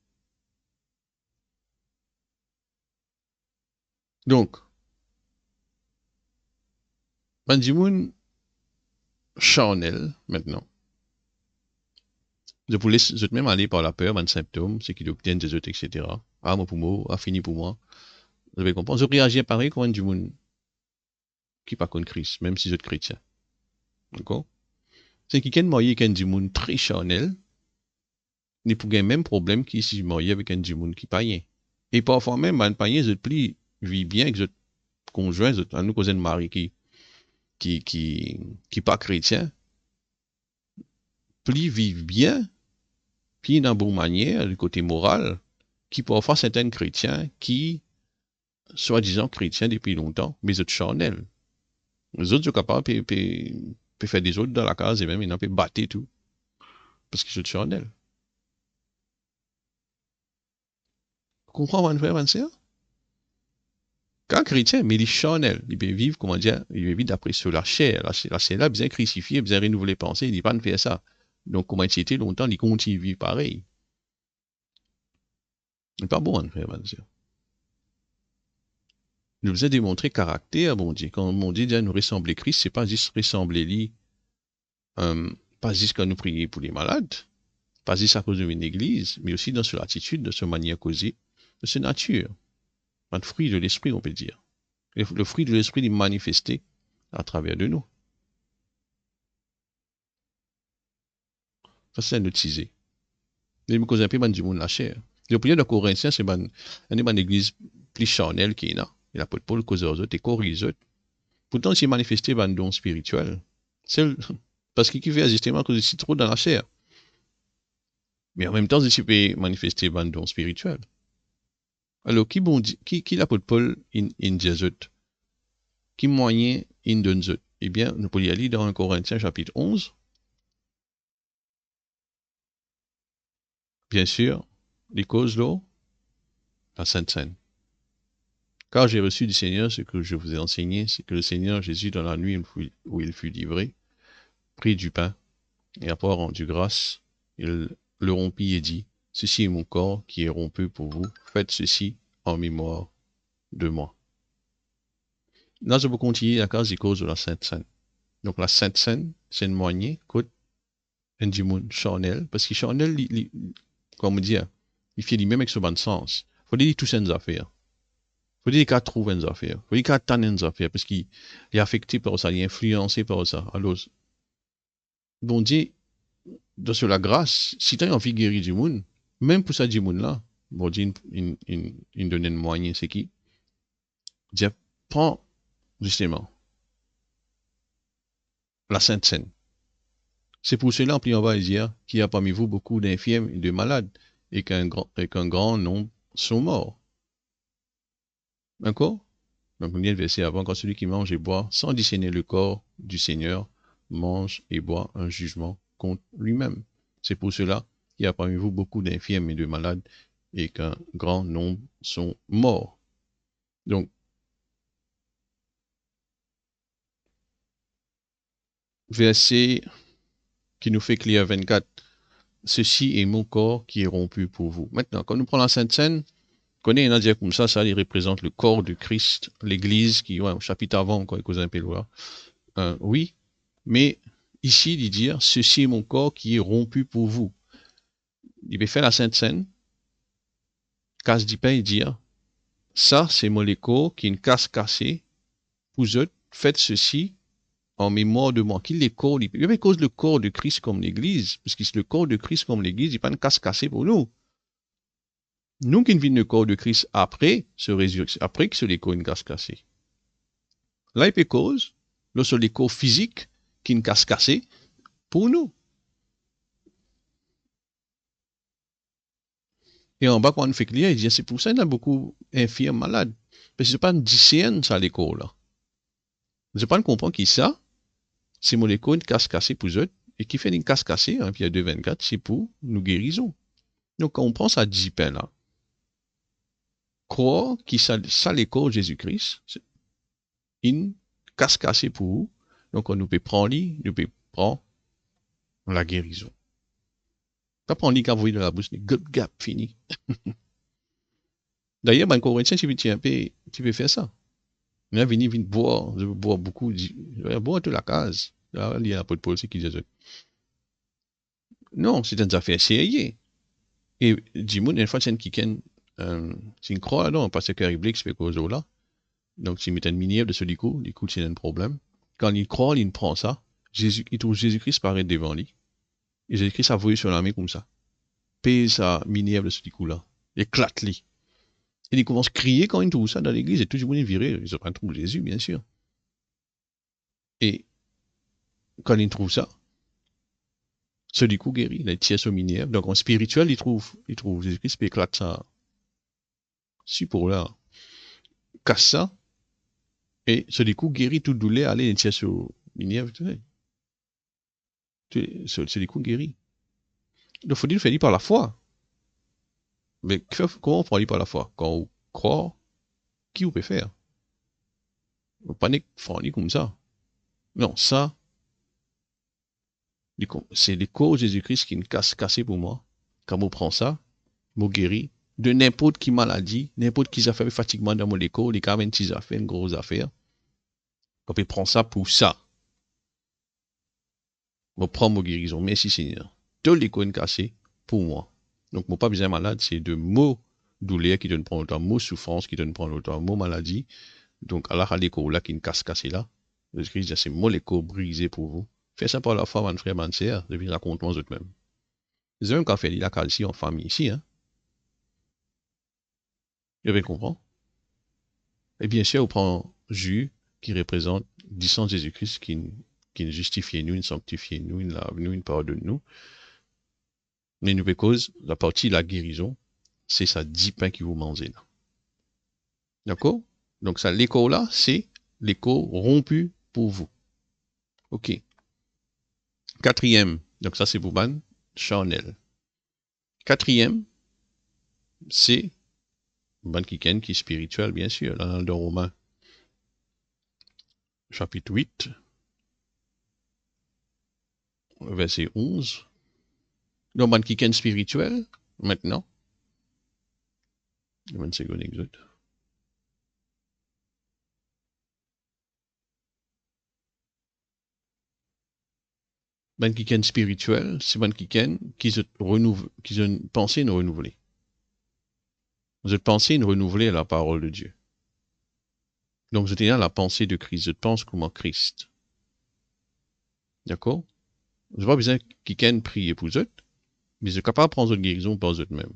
Donc, Bandimoun charnel, maintenant. Je vous laisse même aller par la peur, un symptôme, c'est qu'il obtient des autres, etc. Ah, moi pour moi, ah, fini pour moi. Vous avez compris? Je réagis pareil comme un du monde qui pas contre Christ, même si je suis chrétien. D'accord? C'est qu'il y a un moyen qu'un du monde très charnel, n'est pour le même problème qui si marié avec un du monde qui païen. Et parfois même, un païen, je plie, vit bien avec votre conjoint, à nous causer de mari qui pas chrétien, plie, vivent bien, puis dans bonne manière, du côté moral, qui parfois certains chrétiens qui, soi-disant chrétiens depuis longtemps, mais autres charnels. Les autres sont capables de faire des autres dans la case et même ils n'ont pas battre tout. Parce qu'ils sont charnels. Vous comprenez, mon frère, mon sœur? Quand chrétien, mais il est charnel. Il peut vivre, comment dire, il peut vivre d'après sur la chair. La chair là, bien crucifié, bien renouveler les pensées, il dit pas de faire ça. Donc, comment il était longtemps, il continue de vivre pareil. C'est pas bon, mon frère, mon sœur. Nous faisons démontrer caractère, bon Dieu. Quand mon Dieu dit à nous ressembler Christ, c'est pas juste ressembler lui, pas juste quand nous prions pour les malades, pas juste à cause d'une église, mais aussi dans son attitude, dans son manière causée, de sa nature. Un fruit de l'esprit, on peut dire. Le fruit de l'esprit est manifesté à travers de nous. Ça, c'est un autre sujet. Il me cause un peu du monde la chair. Le prière de Corinthiens, c'est une église plus charnelle qui est là. Il a pas de Paul cause aux autres et corrige les autres. Pourtant, c'est manifesté par un don spirituel. Parce qu'il fait justement que c'est trop dans la chair. Mais en même temps, il peut manifester par un don spirituel. Alors, qui l'apôtre Paul in dit autres? Qui moyen in donne autres? Eh bien, nous pouvons y aller dans 1 Corinthiens chapitre 11. Bien sûr, les causes là, la Sainte Seine. Car j'ai reçu du Seigneur ce que je vous ai enseigné, c'est que le Seigneur Jésus, dans la nuit où il fut livré, prit du pain, et après rendu grâce, il le rompit et dit, ceci est mon corps qui est rompu pour vous, faites ceci en mémoire de moi. Là, je vais continuer la case des causes de la Sainte Seine. Donc, la Sainte Seine, c'est une moignée, côte, un démon charnel, parce que charnel, comme dire, il fait lui-même avec ce bon sens. Faut dire tout ces affaires. Faut dire qu'il trouve une affaire. Faut dire qu'il attend une affaire, parce qu'il est affecté par ça, il est influencé par ça. Alors, bon Dieu, dans la grâce, si tu as envie de guérir du monde, même pour ça, du monde là, bon Dieu, il donne une moyen, c'est qui? Dieu prend, justement, la Sainte Seine. C'est pour cela, puis on va dire qu'il y a parmi vous beaucoup d'infirmes et de malades, et qu'un grand nombre sont morts. D'accord? Donc, on y a le verset avant, quand celui qui mange et boit sans discerner le corps du Seigneur mange et boit un jugement contre lui-même. C'est pour cela qu'il y a parmi vous beaucoup d'infirmes et de malades et qu'un grand nombre sont morts. Donc, verset qui nous fait clair 24. Ceci est mon corps qui est rompu pour vous. Maintenant, quand nous prenons la Sainte Seine, connaît un dire comme ça il représente le corps de Christ, l'Église, qui, ouais, au chapitre avant, quand il cause un peu oui, mais ici, il dit, ceci est mon corps qui est rompu pour vous. Il va faire la Sainte Seine, casse du pain, il dit, ça, c'est mon corps qui est une casse cassée, vous autres, faites ceci en mémoire de moi. Qu'il est corps, il y cause le corps de Christ comme l'Église, parce que le corps de Christ comme l'Église, il n'est pas une casse cassée pour nous. Nous qui vivons le corps de Christ après ce résurrection, après que ce corps une casse cassée. Là, il peut cause, lorsque les corps physiques qui une casse cassée pour nous. Et en bas, quand on fait clair, il dit, c'est pour ça qu'il y a beaucoup d'infirmes malades. Parce que c'est pas une discerne, ça, l'école, là. Je pas comprendre qui ça, c'est mon école, une casse cassée pour eux, et qui fait une casse cassée, hein, Pierre 2,24, c'est pour nous guérison. Donc, quand on prend ça 10 pains, là, croire qu'il ça l'école Jésus-Christ, c'est une casse cassée pour vous. Donc, on nous peut prendre, nous peut prendre la guérison. Pas prendre les cavoyer dans la bouche, gap, fini. D'ailleurs, ben, Corinthien, tu peux faire ça. Mais là, venir boire, je veux boire beaucoup, boire toute la case. Là, il y a un peu de politique qui dit, non, c'est une affaire sérieuse. Et, dis-moi, une fois, c'est une croix là-dedans, parce que Carrie Blake, c'est cause là. Donc, s'il met un minière de ce coup, c'est un problème. Quand il croit, il prend ça. Il trouve Jésus-Christ paraître devant lui. Et Jésus-Christ a voulu sur la main comme ça. Pèse sa minière de ce coup-là. Éclate-lui. Et il commence à crier quand il trouve ça dans l'église, et tout le monde est viré. Ils ont pas trouvé Jésus, bien sûr. Et quand il trouve ça, ce coup guérit, il tire son minière. Donc en spirituel, il trouve Jésus-Christ, puis éclate ça. Si pour là, casse ça, et ce coup guérit toute douleur, allez, il tire son minière, ce coup guérit. Donc il faut dire, il fait par la foi. Mais comment on prend par la foi? Quand on croit, qui on peut faire? On panique, on comme ça. Non, ça, c'est les causes de Jésus-Christ qui me casse cassé pour moi. Quand on prend ça, on guérit de n'importe qui maladie, n'importe qui affaire fatiguement dans mon école, les 46 affaires, une grosse affaire. On peut prendre ça pour ça. On prend mon guérison. Merci Seigneur. Tous les cônes cassés pour moi. Donc, mon pas besoin malade, c'est de mots douleur qui donne prendre autant, mots souffrance qui donne prendre autant, mots maladie. Donc, alors, à l'école là, qui une casse cassée là, Jésus-Christ dit, c'est moi l'école brisé pour vous. Faites ça par la foi, mon frère, mon sœur, et puis raconte-moi eux-mêmes. C'est un café, il a ici en famille ici, hein. Vous avez compris? Et bien sûr, on prend Jésus qui représente disant Jésus-Christ qui nous justifie nous, nous sanctifie nous, nous lave nous, nous pardonne nous. Mais nous, cause, la partie de la guérison, c'est ça 10 pains qui vous mangez là. D'accord? Donc ça, l'écho là, c'est l'écho rompu pour vous. OK. Quatrième, donc ça c'est pour ban charnel. Quatrième, c'est ban qui est spirituel, bien sûr, dans le Romain, chapitre 8, verset 11. Donc ban qui est spirituel, maintenant, une seconde exacte. Ban qui est spirituel, c'est ban qui se renouvelle, qui ont une pensée de renouveler. Vous êtes pensé de renouveler la parole de Dieu. Donc, vous êtes là la pensée de Christ. Je pense comme Christ. D'accord? Je n'ai pas besoin que quelqu'un prie pour eux, mais je suis capable de prendre une guérison par eux-mêmes.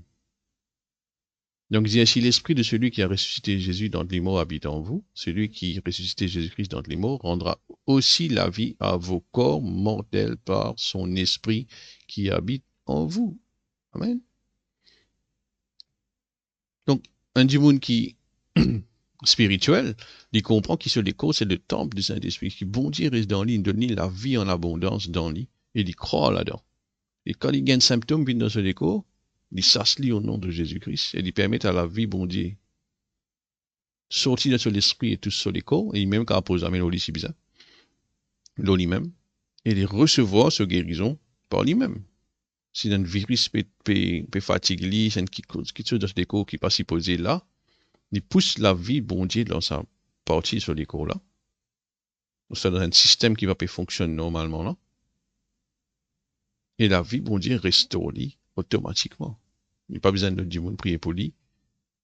Donc, il dit ainsi, l'esprit de celui qui a ressuscité Jésus dans les morts habite en vous. Celui qui a ressuscité Jésus-Christ dans les morts rendra aussi la vie à vos corps mortels par son esprit qui habite en vous. Amen. Donc, un démon qui spirituel, il comprend qu'il se l'écho, c'est le temple du Saint-Esprit, qui bon Dieu reste dans lui, il donne la vie en abondance dans lui, et il croit là-dedans. Et quand il gagne symptômes, vient dans ce l'écho, il s'assit au nom de Jésus-Christ, et il permet à la vie, bon Dieu, sortir de sur l'esprit et tout sur l'écho, et même quand on pose la main au lit, c'est bizarre, l'eau lui-même, et il recevoir ce guérison par lui-même. Si un virus peut fatiguer, c'est quelque chose de ce l'écho qui n'est pas supposé là, il pousse la vie, bon Dieu, dans sa partie sur l'écho là. C'est dans un système qui va pas fonctionner normalement là. Et la vie, bon Dieu, restaure lui automatiquement. Il n'y a pas besoin de Dieu prier pour lui.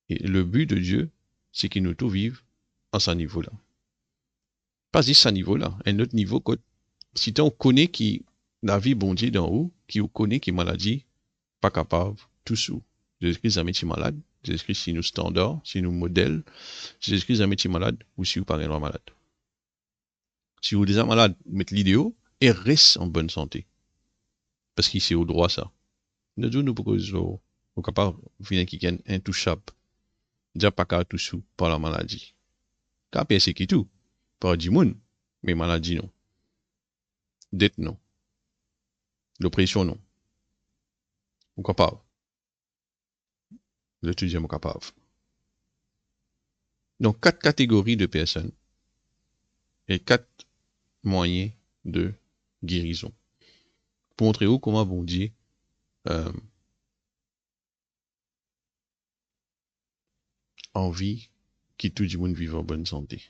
Et le but de Dieu, c'est qu'il nous tout vive à ce niveau-là. Pas juste à ce niveau-là, un autre niveau, si on connaît qui la vie, bon Dieu, d'en haut, qui connaît qui maladie, pas capable, tout sous. Jésus-Christ a mis malade, Jésus-Christ c'est nous standard, c'est nous modèle, Jésus-Christ a mis malade, ou si vous parlez de malade. Si vous êtes déjà malade, mettez l'idéo et reste en bonne santé. Parce qu'il c'est au droit ça. Nous proposons au capable venir qui est intouchable. Déjà pas qu'à tout sous par la maladie. Car c'est qui tout. Par du monde, mais maladie non. Dette non. L'oppression non. Ou capable. L'étudiant est capable. Donc 4 catégories de personnes et 4 moyens de guérison. Pour montrer où comment bon Dieu envie que tout le monde vive en bonne santé.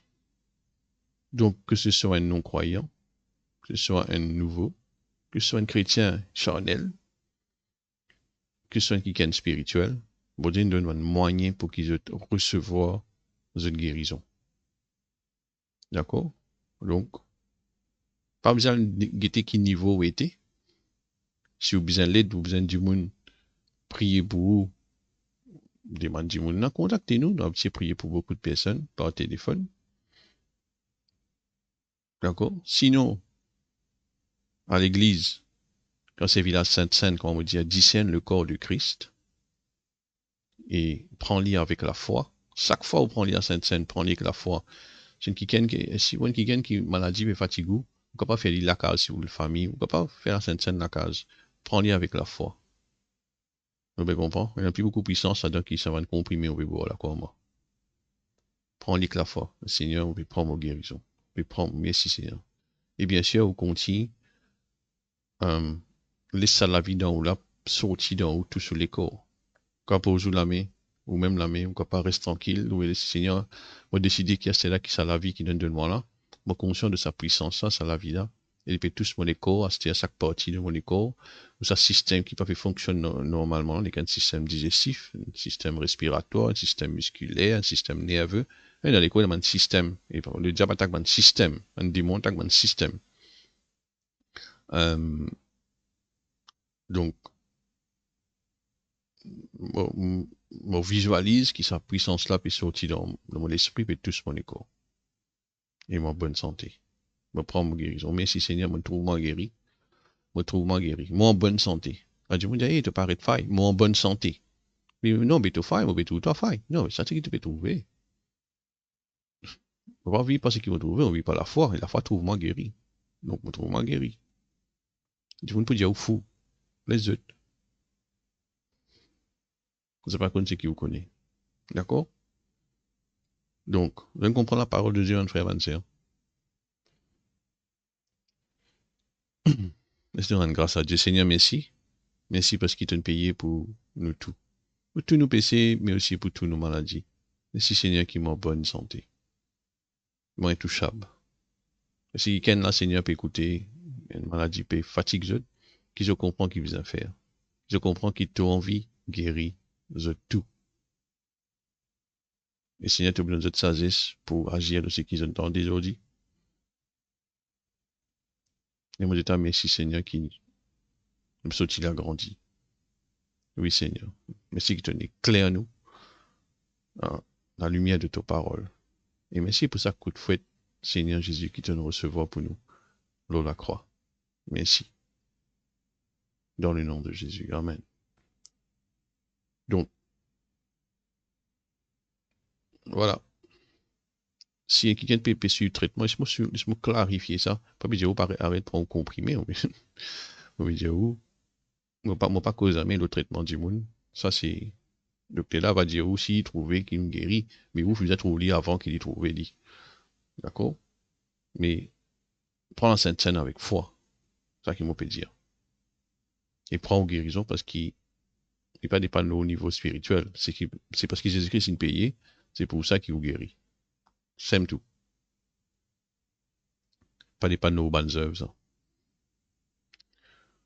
Donc, que ce soit un non-croyant, que ce soit un nouveau, que ce soit un chrétien charnel, que ce soit un chrétien spirituel, bon Dieu nous donne un moyen pour qu'ils aient recevoir cette guérison. D'accord? Donc, pas besoin de guetter qui niveau où était. Si vous avez besoin d'aide, vous avez besoin du monde, prier pour vous, demandez du monde, contactez-nous, nous allons prier pour beaucoup de personnes par téléphone. D'accord? Sinon, à l'église, quand c'est Villa Sainte-Sainte, comme on dit, discerne le corps du Christ et prends-le avec la foi. Chaque fois où prend-le à Sainte-Sainte, prends-le avec la foi. Si vous quelqu'un qui est maladie et fatigué, vous ne pouvez pas faire la case si vous le famille, vous ne pouvez pas faire la Sainte-Sainte la case. Prends-le avec la foi. Vous pouvez comprendre? Il n'y a plus beaucoup de puissance, ça donne qu'il s'en va comprimer au bébé, là, quoi, moi. Prends-le avec la foi. Le Seigneur, vous pouvez prendre vos guérisons. Vous pouvez prendre, merci Seigneur. Et bien sûr, vous continuez, laissez la vie dans ou là, sortir dans ou tout sur les corps. Quand vous jouez la main, ou même la main, ou quand pas reste tranquille, ou le Seigneur, vous décidez qu'il y a celle-là qui c'est la vie qui donne de moi là, moi conscient de sa puissance, ça, c'est la vie là. Il peut tous mon corps, à chaque partie de mon corps, ou sa système qui peut fonctionner normalement, les un système digestif, un système respiratoire, un système musculaire, un système nerveux, et dans l'école, il y a un système, et le diable attaque un système, un démon attaque un système. Donc, je visualise que sa puissance là peut sortir dans mon esprit, peut tous mon corps. Et mon bonne santé. Je prends mon guérison. Merci Seigneur, je trouve moi guéri. Je trouve moi guéri. Moi en bonne santé. Je me dis, hey, tu paraît de faille. Moi en bonne santé. Mais non, mais tu faille, moi, tu as faille. Non, mais ça, c'est que tu peux trouver. On va vivre parce qu'il va trouver, on vit par la foi. Et la foi trouve moi guéri. Donc, je trouve moi guéri. Je ne peux dire au fou. Les autres. Vous savez pas connaître ce qui vous connaît. D'accord? Donc, vous comprenez la parole de Dieu, mon frère, ma sœur. Laissez-nous rendre grâce à Dieu. Seigneur, merci. Merci parce qu'il t'a payé pour nous tout. Pour tous nos péchés, mais aussi pour toutes nos maladies. Merci Seigneur qui m'a bonne santé. Moi intouchable. Si quelqu'un là, Seigneur, peut écouter, une maladie peut fatiguer, qui je comprends qu'il veut faire. Je comprends qu'il t'a envie, guéri, de tout. Et Seigneur, tu as besoin de sagesse pour agir de ce qu'ils entendent aujourd'hui. Et moi, je te remercie, Seigneur, qui me sortit là grandi. Oui, Seigneur. Merci que tu éclaires nous, la lumière de ta parole. Et merci pour ça coup de fouette, Seigneur Jésus, qui te nous recevoir pour nous, l'eau la croix. Merci. Dans le nom de Jésus. Amen. Donc, voilà. Si quelqu'un peut sur le traitement, laisse-moi clarifier ça. Pas dire, arrête de prendre comprimé. On va dire, moi pas cause, mais le traitement du monde. Ça, c'est, le docteur là va dire aussi, trouver qu'il me guérit, mais vous êtes trouvé avant qu'il ait trouvé lui. D'accord? Mais, prends la Sainte Seine avec foi. C'est ça qu'il m'a peut dire. Et prends en guérison parce qu'il n'est pas dépendre au niveau spirituel. C'est parce que Jésus-Christ est payé, c'est pour ça qu'il vous guérit. C'est tout. Pas dépendre aux bonnes œuvres, ça.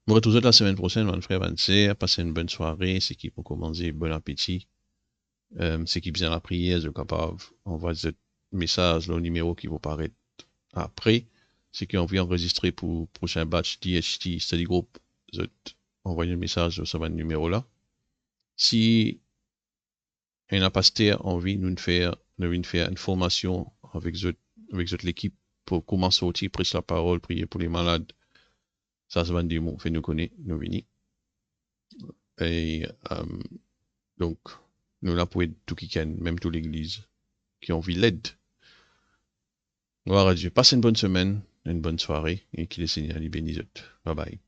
Je vous retrouve la semaine prochaine, mon frère Vancer. Passez une bonne soirée. C'est qui pour commencer, bon appétit. C'est qui bien la prière, je suis capable d'envoyer ce message, le numéro qui vous paraît après. C'est qui ont envie d'enregistrer pour le prochain batch DHT Study Group. Je envoyez un message sur ce numéro là. Si un pasteur a envie de nous faire une formation avec l'équipe pour comment sortir, prêcher la parole, prier pour les malades, ça se va dire, fait nous connaître, nous venir. Et donc, nous là pour aider tout qui can, même toute l'église, qui ont envie l'aide. Voilà, Dieu. Passez une bonne semaine, une bonne soirée, et qu'il le Seigneur les bénisse. Bye bye.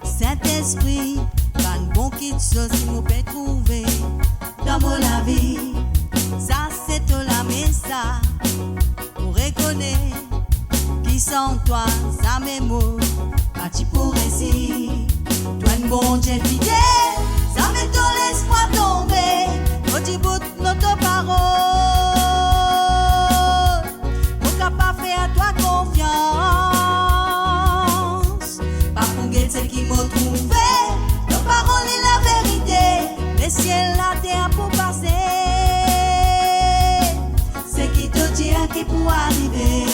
Saint-Esprit, pas de bon qui chose qui nous peut trouver dans mon vie. Ça c'est tout la messa pour reconnaître qui sont toi, ça mes mots, pas tu pour récit. Toi un bon Dieu fidèle, ça met ton l'espoir tomber, au petit bout de notre parole, pour capable faire à toi confiance. Celle qui m'a trouvé, nos paroles et la vérité, les ciels, la terre pour passer. C'est qui te dit à qui pour arriver.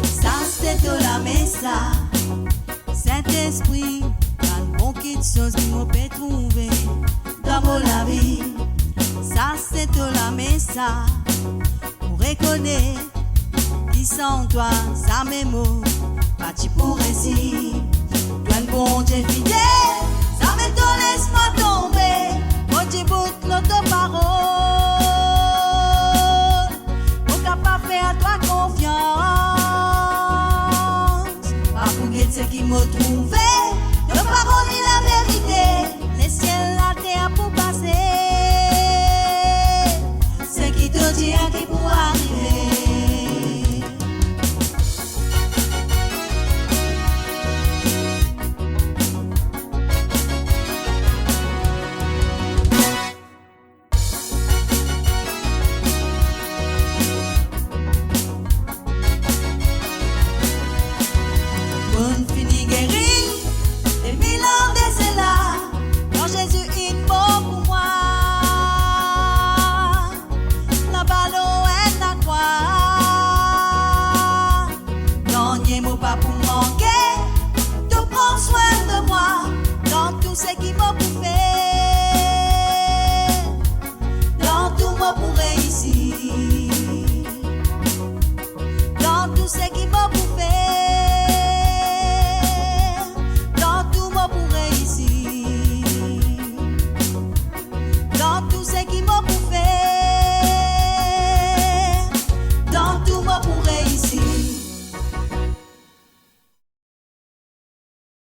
Ça c'est de la messa, Saint-Esprit, pas de bon qui de choses qui m'a peut trouver dans mon la vie. Ça c'est de la messa, pour reconnaître qui sont toi, ça mes mots. Parti pour récit, toi un bon Dieu fidèle, ça met ton laisse-moi tomber, moi tu bout notre parole, pour capable faire à toi confiance, pas pour guetter ce qui m'a trouvé.